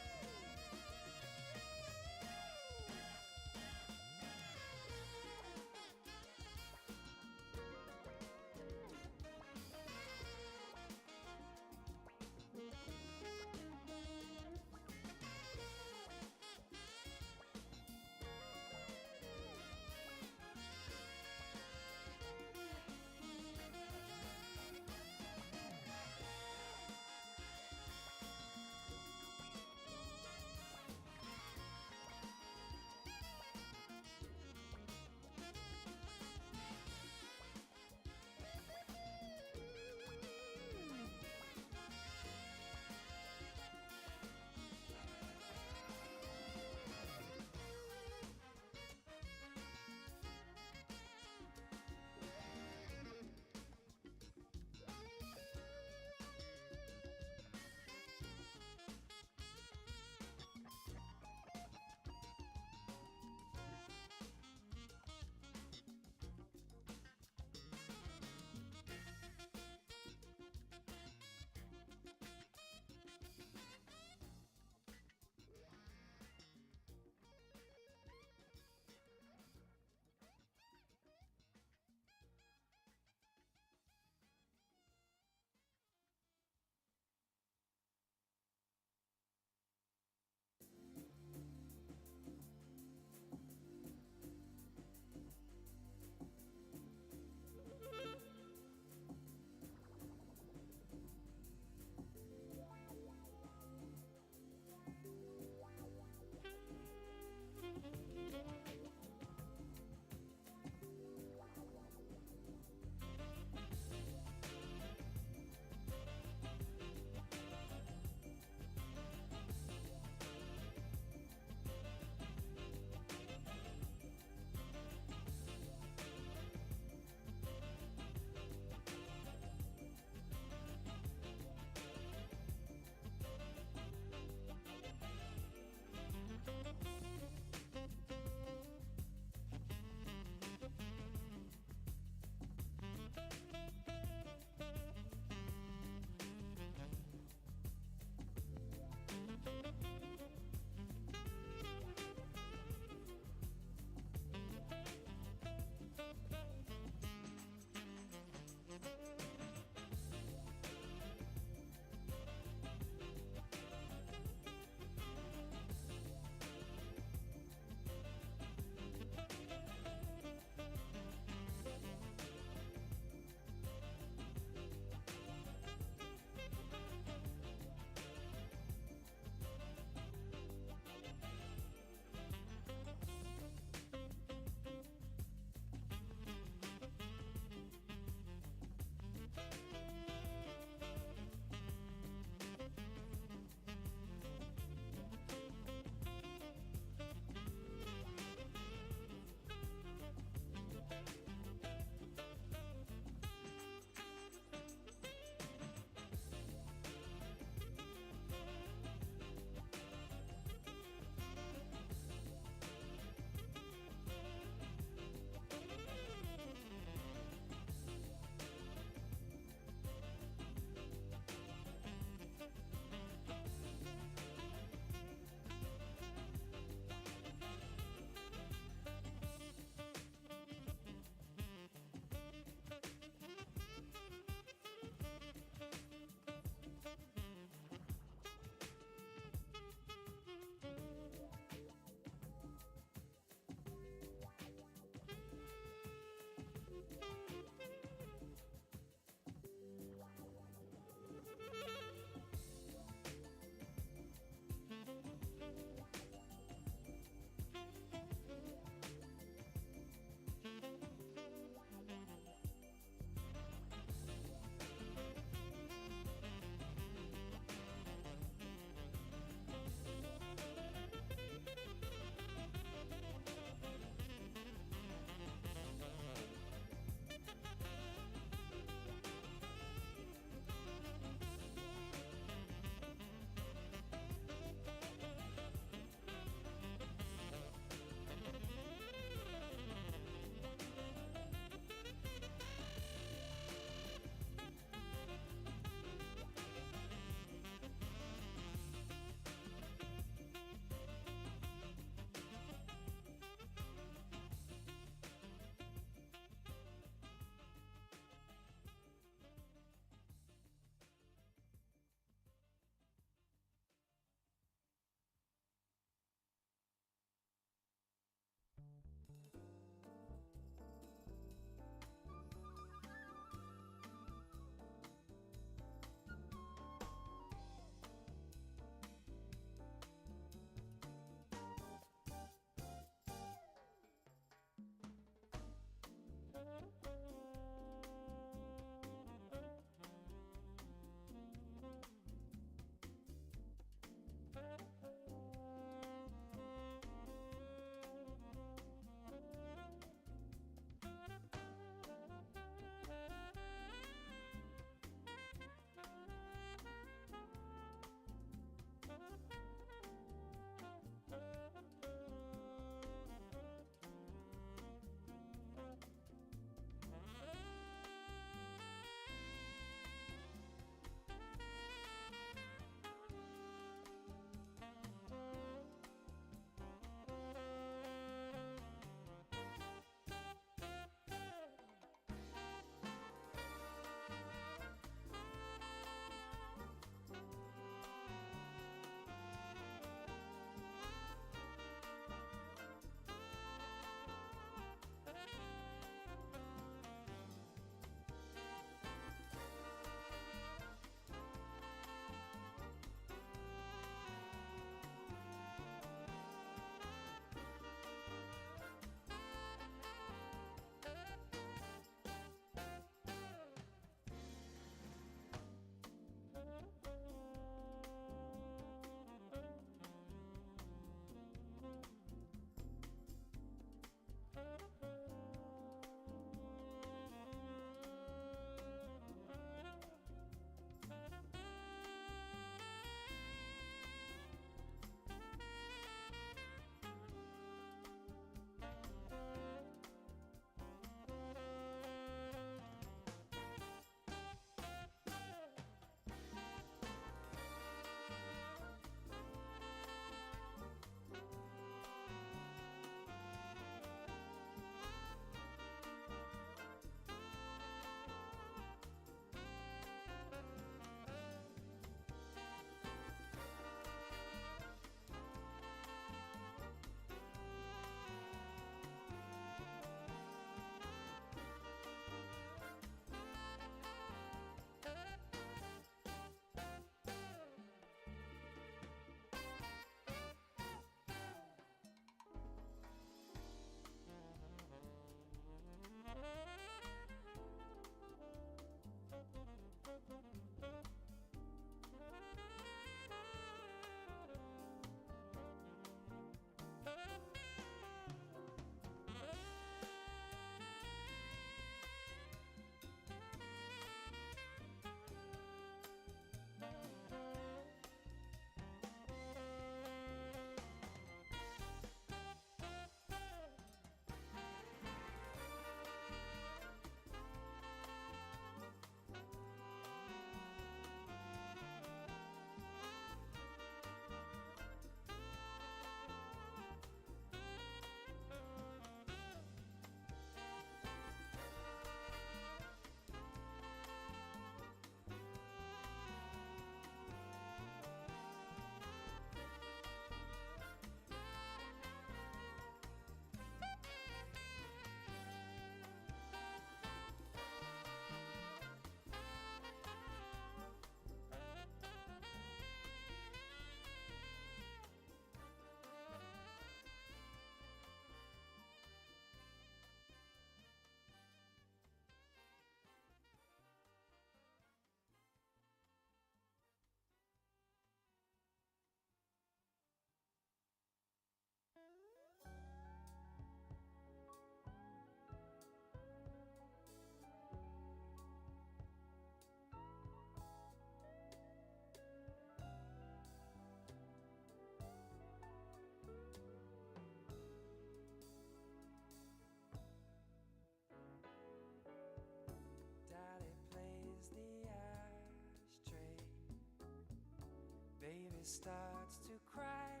lady starts to cry.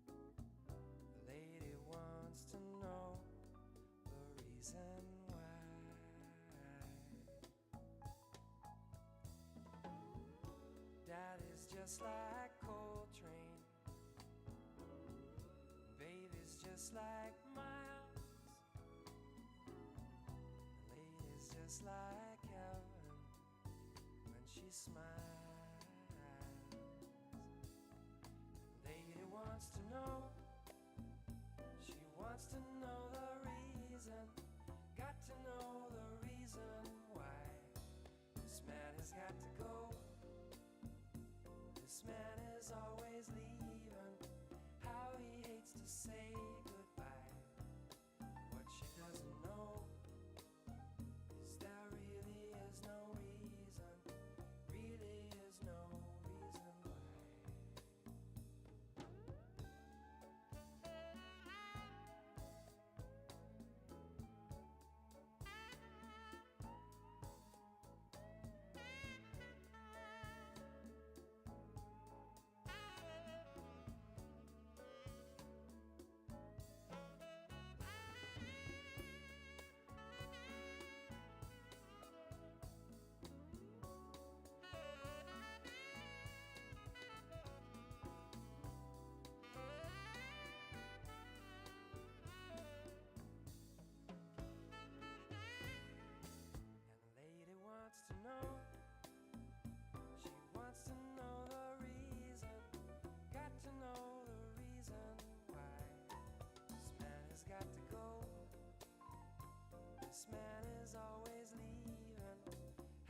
The lady wants to know the reason why. Daddy's just like Coltrane, baby's just like Miles, the lady's just like heaven when she smiles. The lady wants to know, she wants to know the reason, got to know the reason why this man has got to go. This man is always leaving, how he hates to say goodbye. What she doesn't know is there really is no reason, really is no reason why. To know, she wants to know the reason, got to know the reason why this man has got to go. This man is always leaving,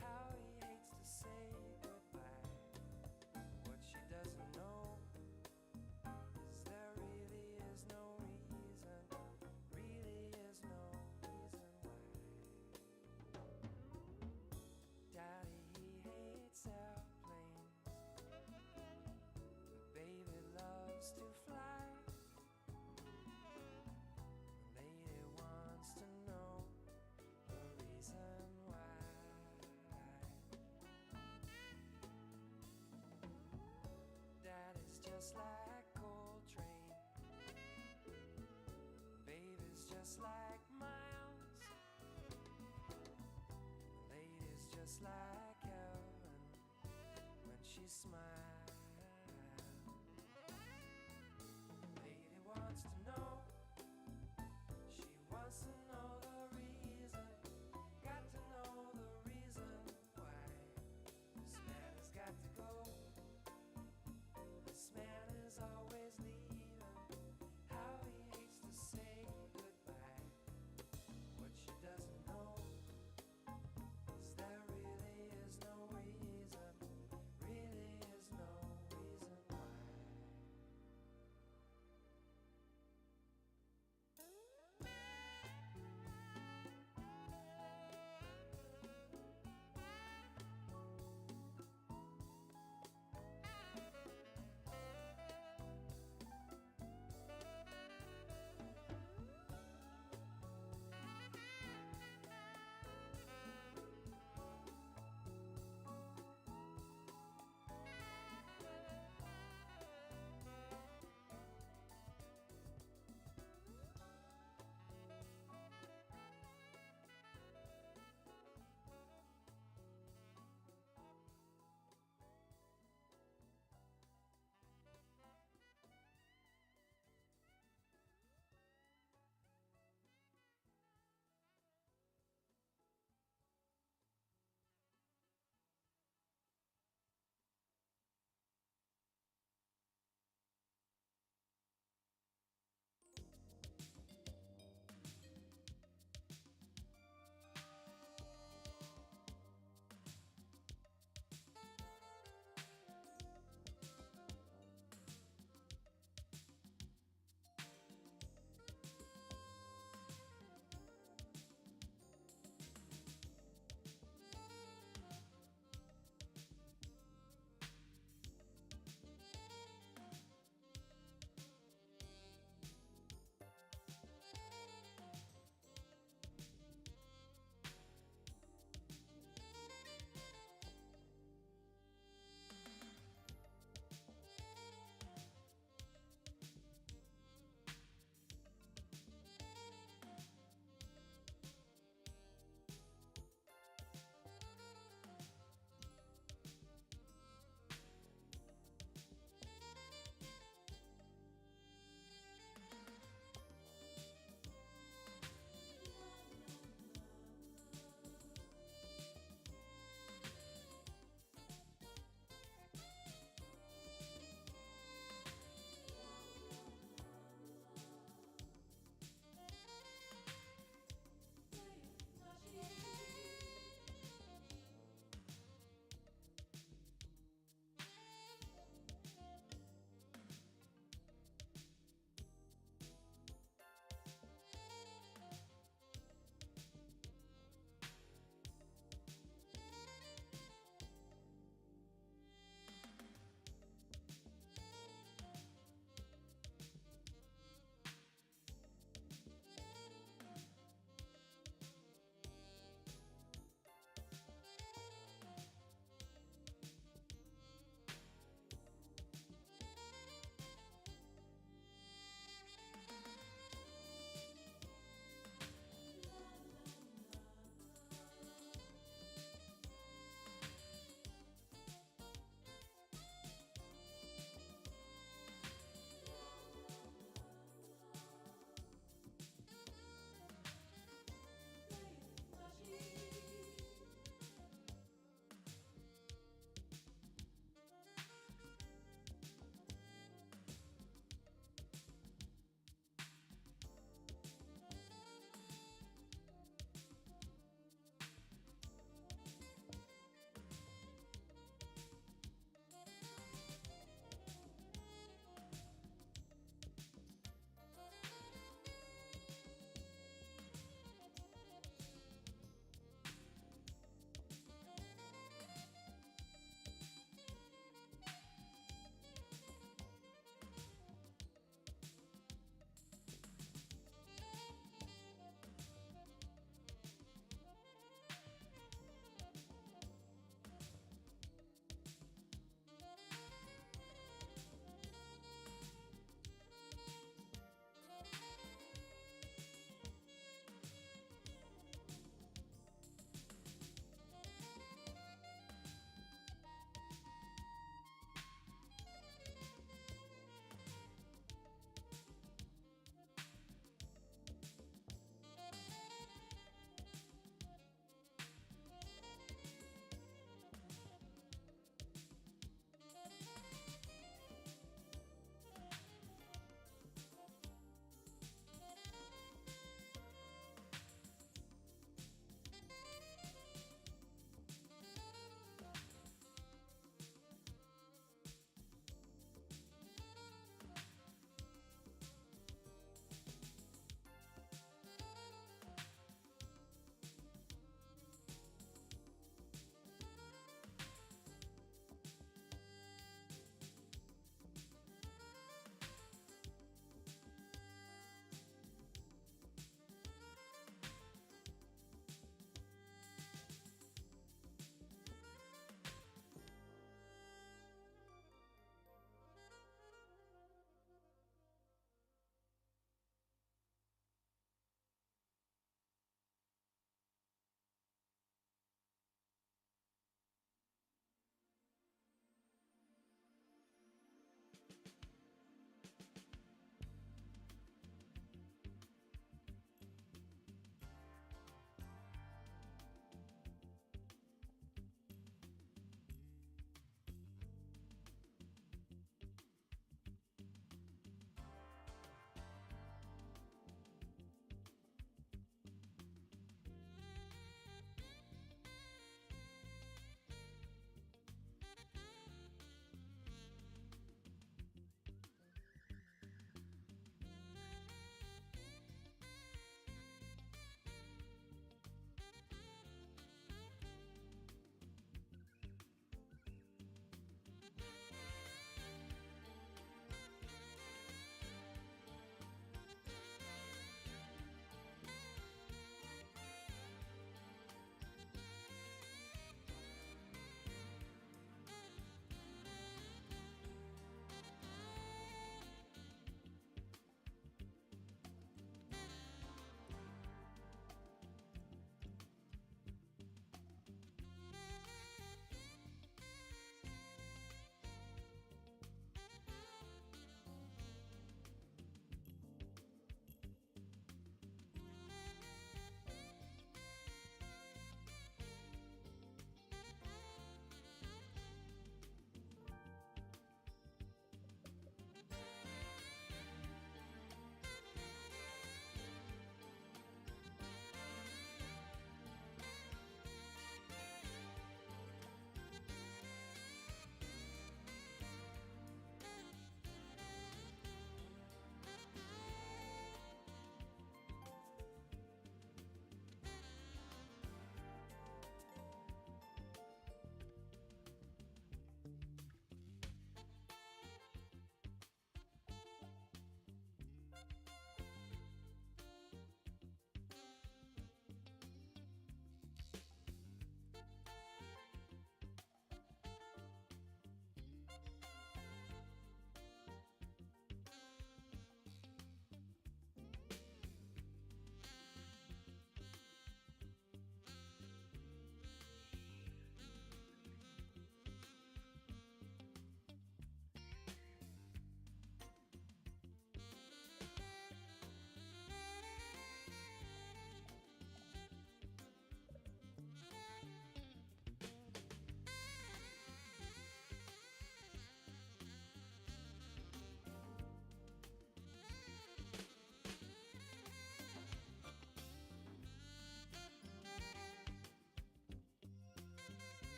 how he hates to say goodbye. What she doesn't know is there really is no reason, really is no reason why. Daddy, he hates airplanes, but baby loves to fly. The lady wants to know the reason why. Daddy's just like Coltrane, baby's just like Miles, the lady's just like heaven when she smiles. The lady wants to know, she wants to know the reason, got to know the reason why this man has got to go. This man is always leaving, how he hates to say goodbye. What she doesn't know is there really is no reason, really is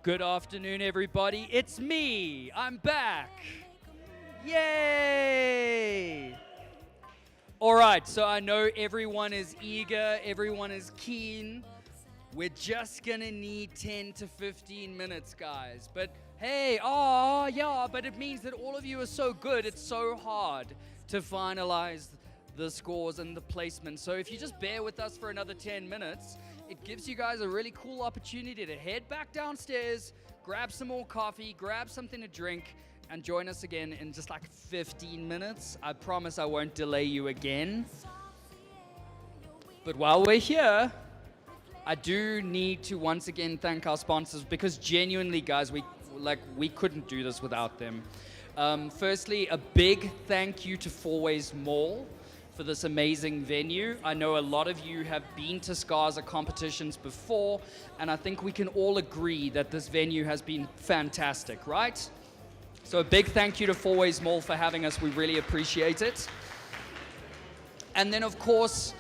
Good afternoon, everybody. It's me. I'm back. Yay! All right, so I know everyone is eager, everyone is keen. We're just gonna need 10 to 15 minutes, guys. But hey, but it means that all of you are so good, it's so hard to finalize the scores and the placement. So if you just bear with us for another 10 minutes, it gives you guys a really cool opportunity to head back downstairs, grab some more coffee, grab something to drink, and join us again in just like 15 minutes. I promise I won't delay you again. But while we're here, I do need to once again thank our sponsors, because genuinely, guys, we couldn't do this without them. Firstly, a big thank you to Four Ways Mall for this amazing venue. I know a lot of you have been to Skaza competitions before, and I think we can all agree that this venue has been fantastic, right? So a big thank you to Four Ways Mall for having us. We really appreciate it. And then, of course,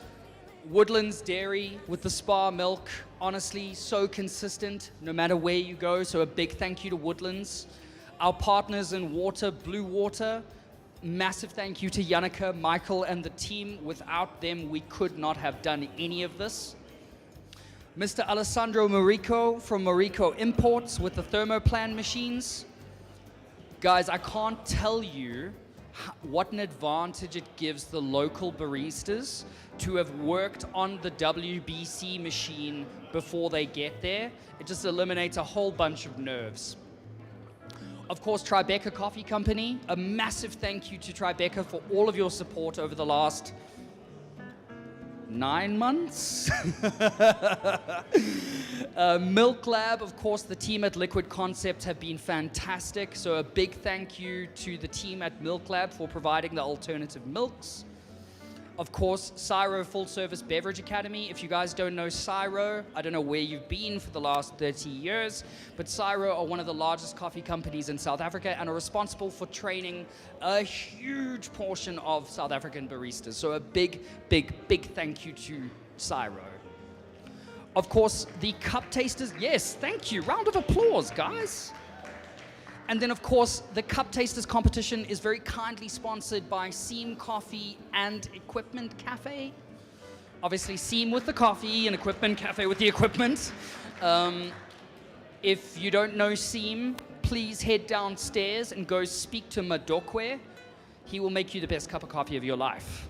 Woodlands Dairy with the spa milk. Honestly, so consistent no matter where you go. So a big thank you to Woodlands. Our partners in water, Blue Water. Massive thank you to Yannicka, Michael, and the team. Without them, we could not have done any of this. Mr. Alessandro Marico from Marico Imports with the thermoplan machines. Guys, I can't tell you what an advantage it gives the local baristas to have worked on the WBC machine before they get there. It just eliminates a whole bunch of nerves. Of course, Tribeca Coffee Company, a massive thank you to Tribeca for all of your support over the last 9 months. Milk Lab, of course, the team at Liquid Concept have been fantastic. So a big thank you to the team at Milk Lab for providing the alternative milks. Of course, Cyro Full Service Beverage Academy. If you guys don't know Cyro, I don't know where you've been for the last 30 years, but Cyro are one of the largest coffee companies in South Africa and are responsible for training a huge portion of South African baristas. So a big, big, big thank you to Cyro. Of course, the Cup Tasters. Yes, thank you. Round of applause, guys. And then, of course, the Cup Tasters competition is very kindly sponsored by Seam Coffee and Equipment Cafe. Obviously, Seam with the coffee and Equipment Cafe with the equipment. If you don't know Seam, please head downstairs and go speak to Madokwe. He will make you the best cup of coffee of your life.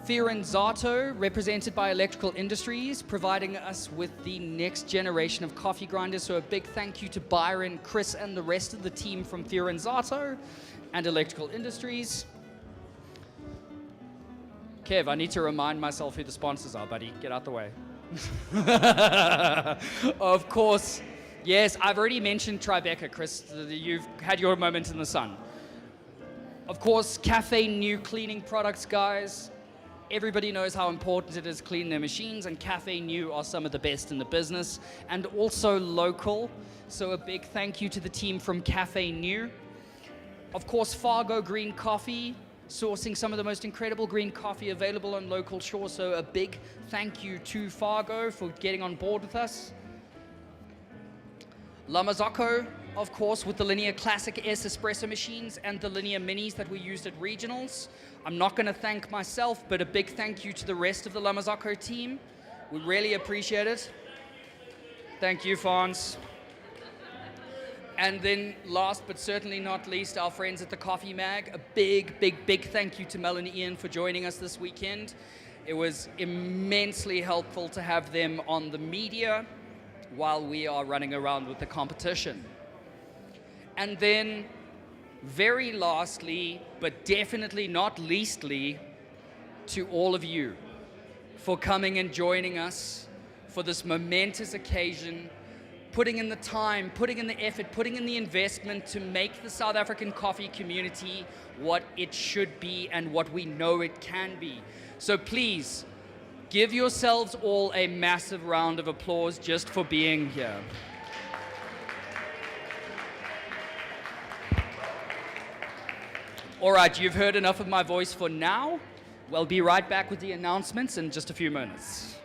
Firenzato, represented by Electrical Industries, providing us with the next generation of coffee grinders. So a big thank you to Byron, Chris, and the rest of the team from Firenzato and Electrical Industries. Kev, I need to remind myself who the sponsors are, buddy. Get out the way. Of course, yes, I've already mentioned Tribeca, Chris. You've had your moment in the sun. Of course, Cafe New cleaning products, guys. Everybody knows how important it is to clean their machines, and Cafe New are some of the best in the business, and also local. So a big thank you to the team from Cafe New. Of course, Fargo Green Coffee, sourcing some of the most incredible green coffee available on local shores. So a big thank you to Fargo for getting on board with us. La Mazzocco, of course, with the Linear Classic S espresso machines and the Linear Minis that we used at regionals. I'm not going to thank myself, but a big thank you to the rest of the La Mazzocco team. We really appreciate it. Thank you, Fons. And then last but certainly not least, our friends at the Coffee Mag. A big, big, big thank you to Mel and Ian for joining us this weekend. It was immensely helpful to have them on the media while we are running around with the competition. And then, very lastly, but definitely not leastly, to all of you for coming and joining us for this momentous occasion, putting in the time, putting in the effort, putting in the investment to make the South African coffee community what it should be and what we know it can be. So please, give yourselves all a massive round of applause just for being here. All right, you've heard enough of my voice for now. We'll be right back with the announcements in just a few minutes.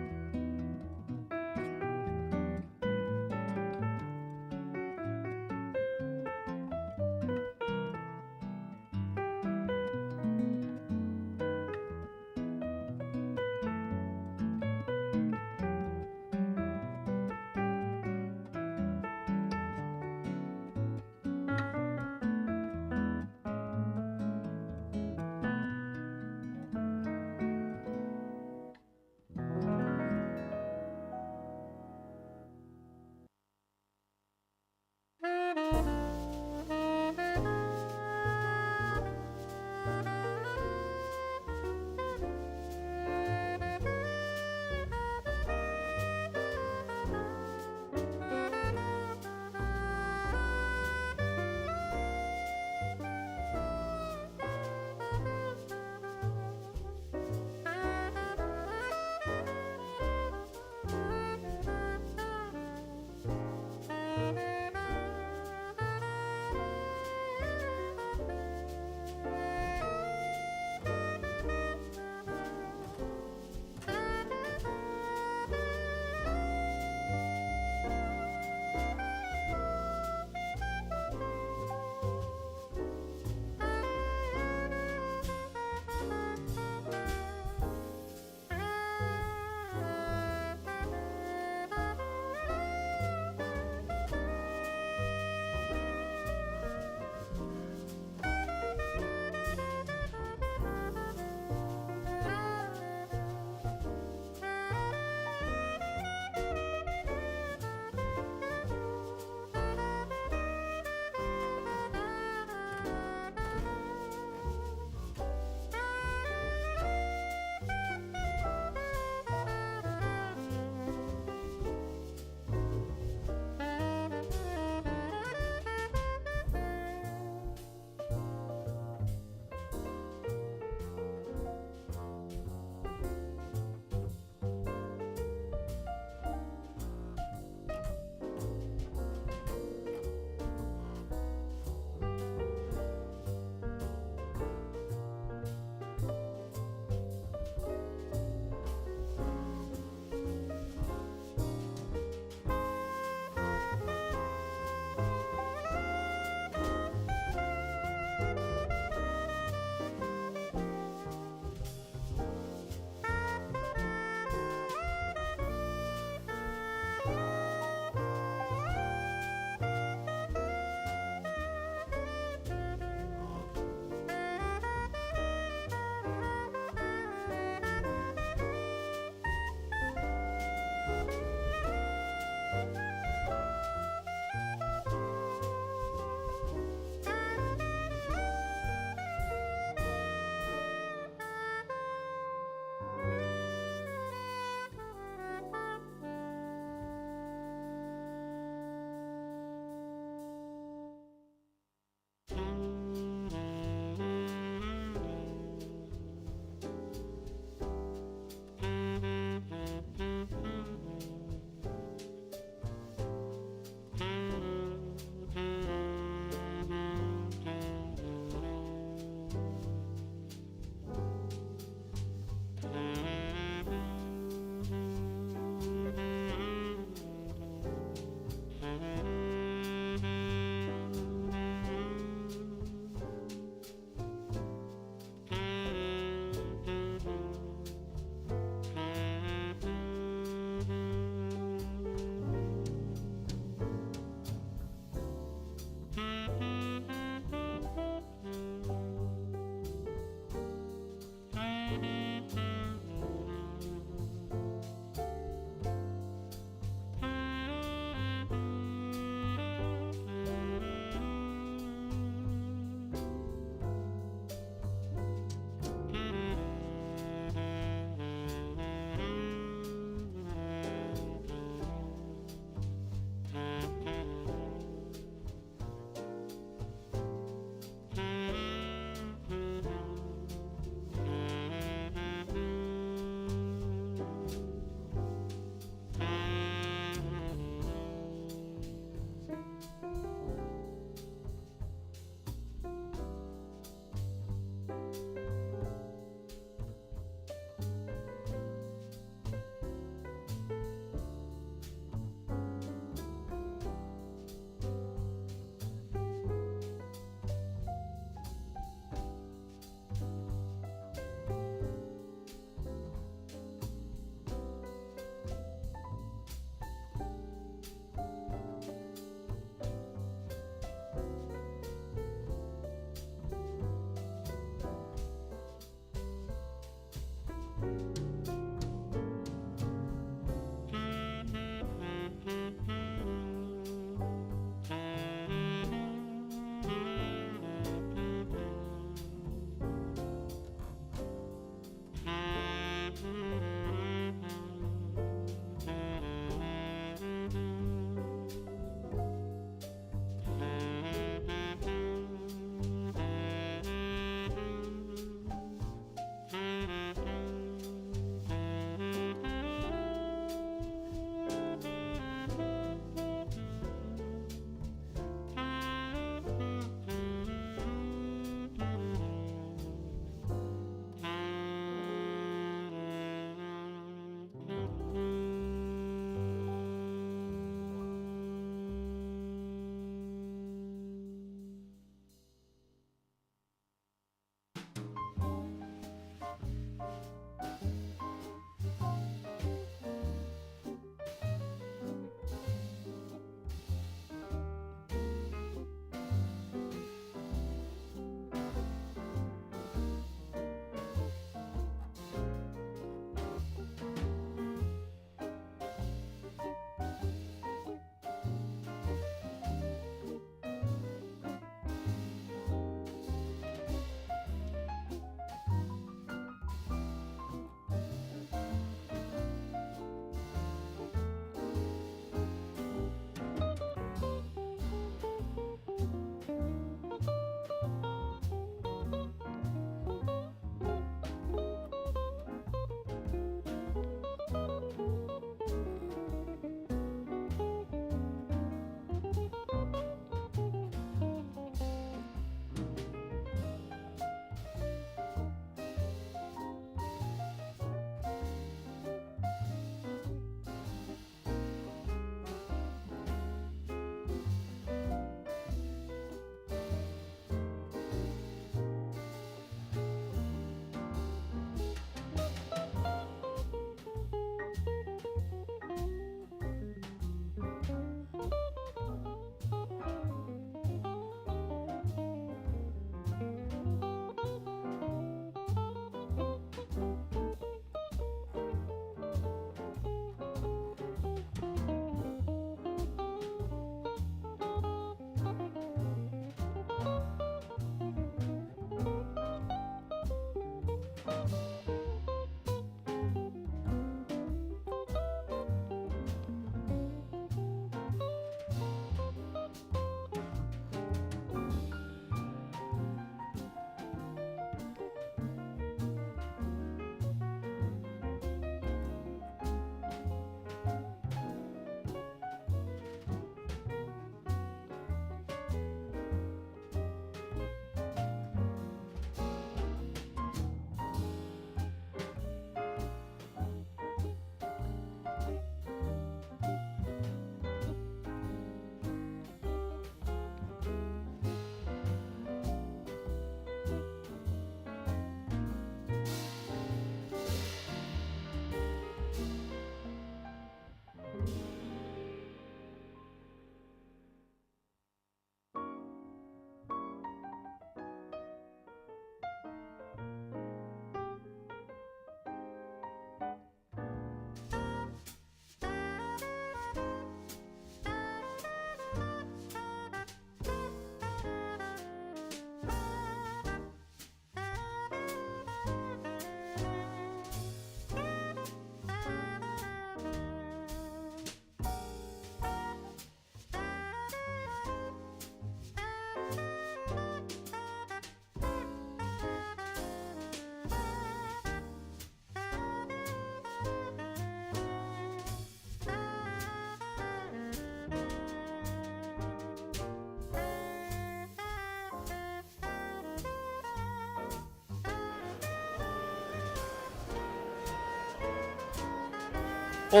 All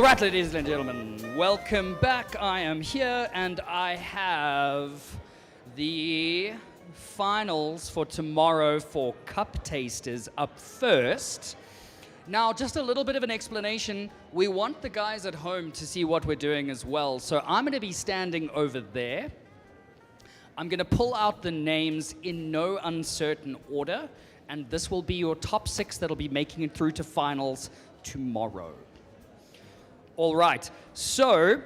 right, ladies and gentlemen, welcome back. I am here and I have the finals for tomorrow for cup tasters up first. Now, just a little bit of an explanation. We want the guys at home to see what we're doing as well. So I'm going to be standing over there. I'm going to pull out the names in no uncertain order, and this will be your top 6 that'll be making it through to finals tomorrow. All right, so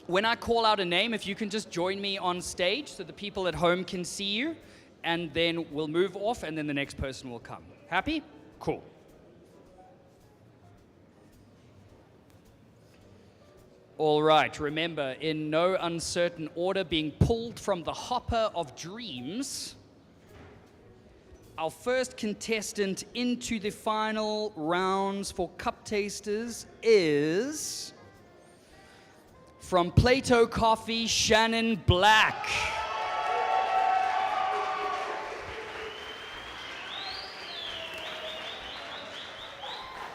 when I call out a name, if you can just join me on stage so the people at home can see you, and then we'll move off, and then the next person will come. Happy? Cool. All right, remember, in no uncertain order, being pulled from the hopper of dreams, our first contestant into the final rounds for cup tasters is from Plato Coffee, Shannon Black.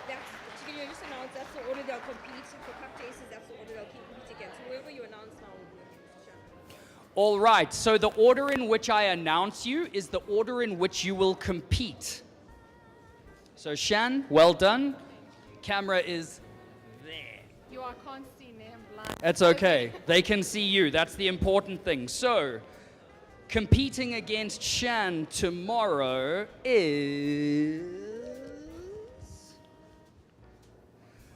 Can you just announce that's the order they'll compete for cup tasters, that's the order they'll keep competing against. Whoever you announce now will be All right, so the order in which I announce you is the order in which you will compete. So Shan, well done. Camera is there. I can't see name blind. That's okay. They can see you. That's the important thing. So, competing against Shan tomorrow is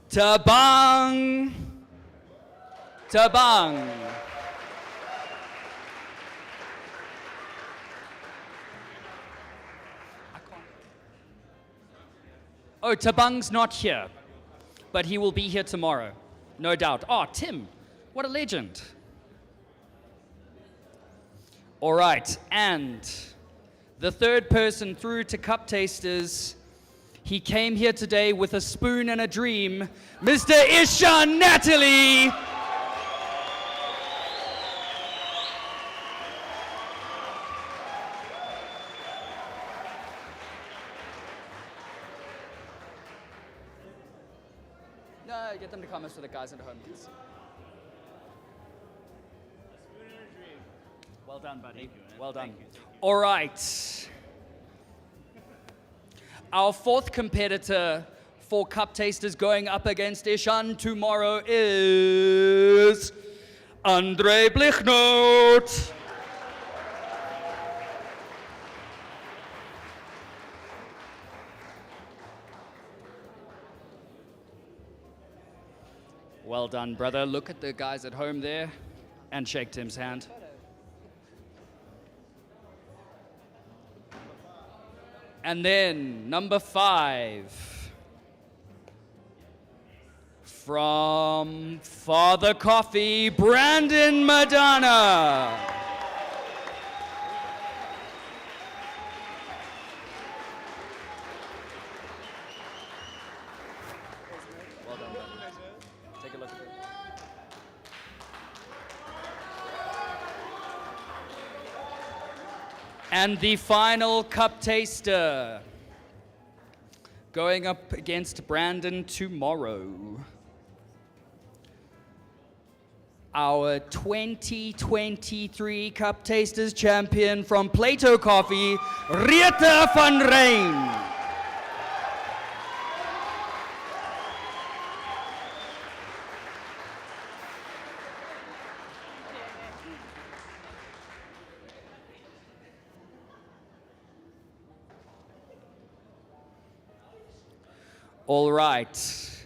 Tabang. Tabang. Oh, Tabang's not here, but he will be here tomorrow, no doubt. Oh, Tim, what a legend. All right, and the third person through to cup tasters, he came here today with a spoon and a dream, Mr. Ishan Natalie. No, get them to comment so the guys at home can see. Well done, buddy. Well done. All right. Our fourth competitor for cup tasters going up against Ishan tomorrow is Andre Blichnoot. Well done, brother. Look at the guys at home there and shake Tim's hand. And then number 5 from Father Coffee, Brandon Madonna. Well done, brother. Take a look at it. And the final cup taster going up against Brandon tomorrow. Our 2023 Cup Tasters champion from Plato Coffee, Rita van Rijn. All right.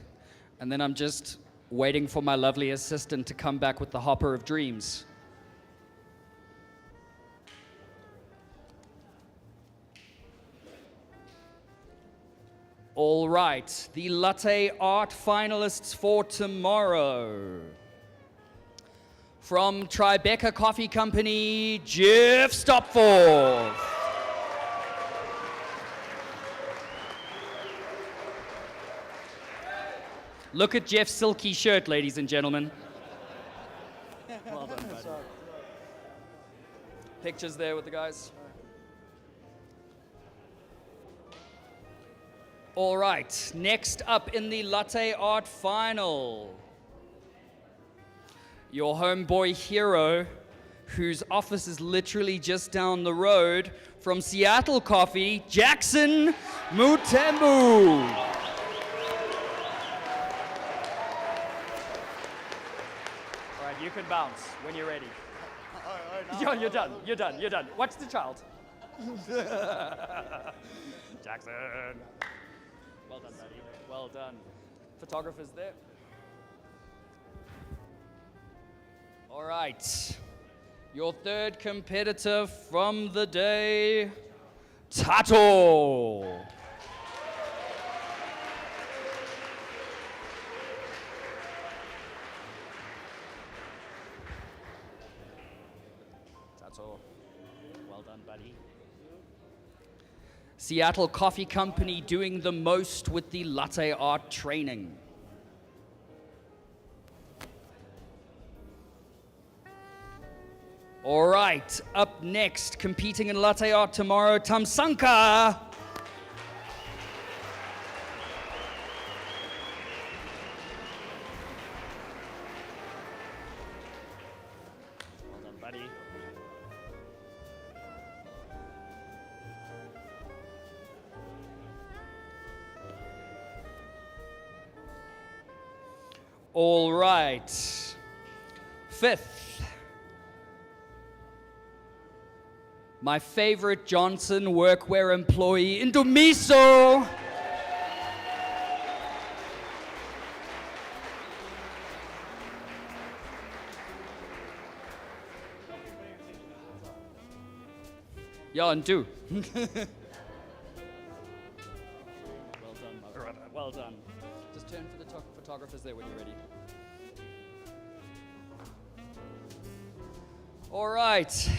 And then I'm just waiting for my lovely assistant to come back with the hopper of dreams. All right. The latte art finalists for tomorrow. From Tribeca Coffee Company, Jeff Stopforth. Look at Jeff's silky shirt, ladies and gentlemen. Well done, buddy. Pictures there with the guys. All right, next up in the latte art final, your homeboy hero, whose office is literally just down the road, from Seattle Coffee, Jackson Mutembu. All right, you can bounce when you're ready. You're done. Watch the child. Jackson. Well done, buddy. Well done. Photographers there. All right. Your third competitor from the day, Tato. Tato. Well done, buddy. Seattle Coffee Company doing the most with the latte art training. All right, up next, competing in latte art tomorrow, Tamsanka. Well done, buddy. All right. Fifth, my favorite Johnson workwear employee, Indumiso. Yeah, and do. Well done, my brother. Well done. Just turn for the photographers there when you're ready. All right.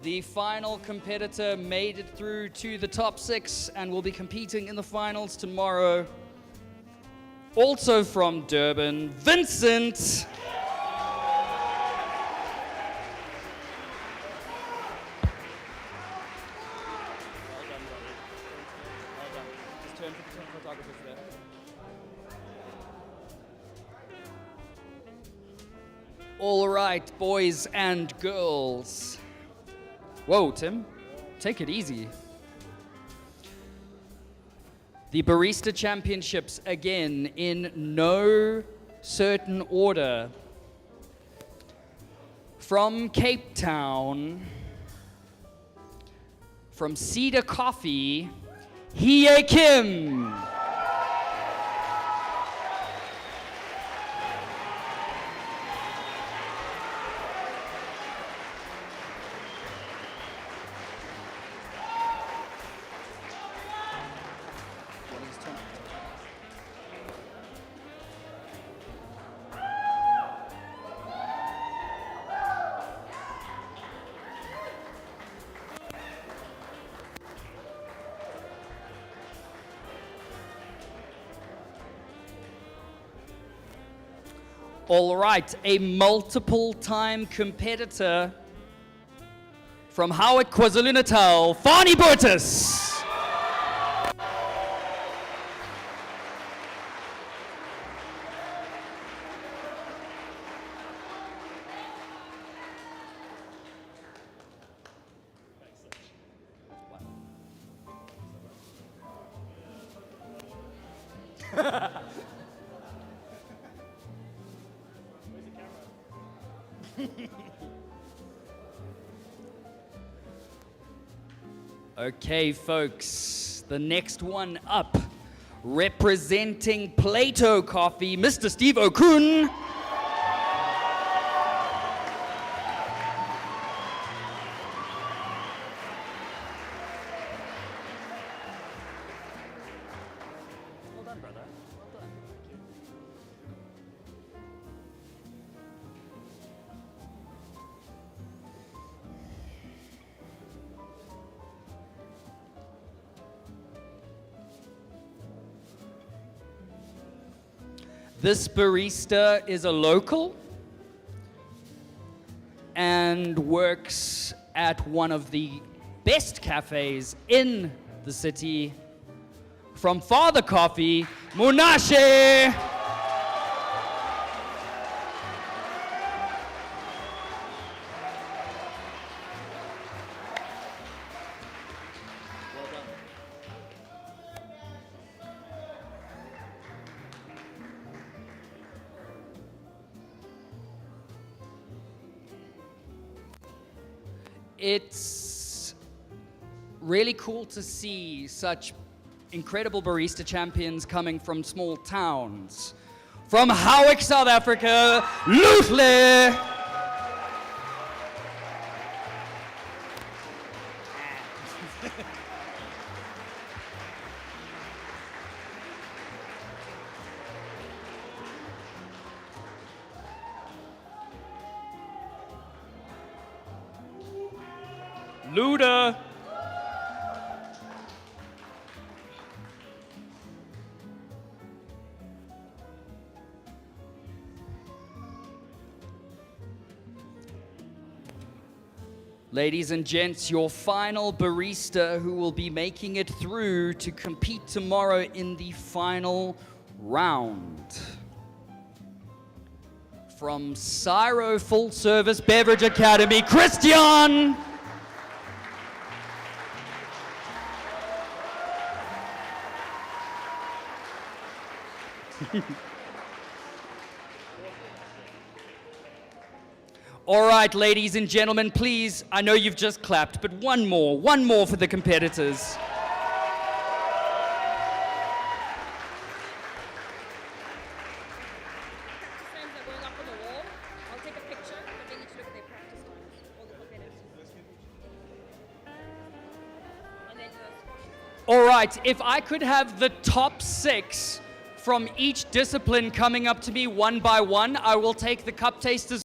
The final competitor made it through to the top 6 and will be competing in the finals tomorrow. Also from Durban, Vincent. All right, boys and girls. Whoa, Tim, take it easy. The Barista Championships, again, in no certain order. From Cape Town, from Cedar Coffee, Hie Kim. All right, a multiple-time competitor from Howard, KwaZulu-Natal, Fani Burtis. Okay, folks, the next one up, representing Plato Coffee, Mr. Steve Okun. Well done, brother. Well done. This barista is a local and works at one of the best cafes in the city. From Father Coffee, Munashe! It's really cool to see such incredible barista champions coming from small towns. From Howick, South Africa, Lutle! Luda! Ladies and gents, your final barista who will be making it through to compete tomorrow in the final round. From Cyro Full Service Beverage Academy, Christian! All right, ladies and gentlemen, please, I know you've just clapped, but one more for the competitors. Sometimes they're going up on the wall. I'll take a picture, but they need to look at their practice times, all the competitors. And then All right, if I could have the top 6 from each discipline coming up to me one by one, I will take the cup tasters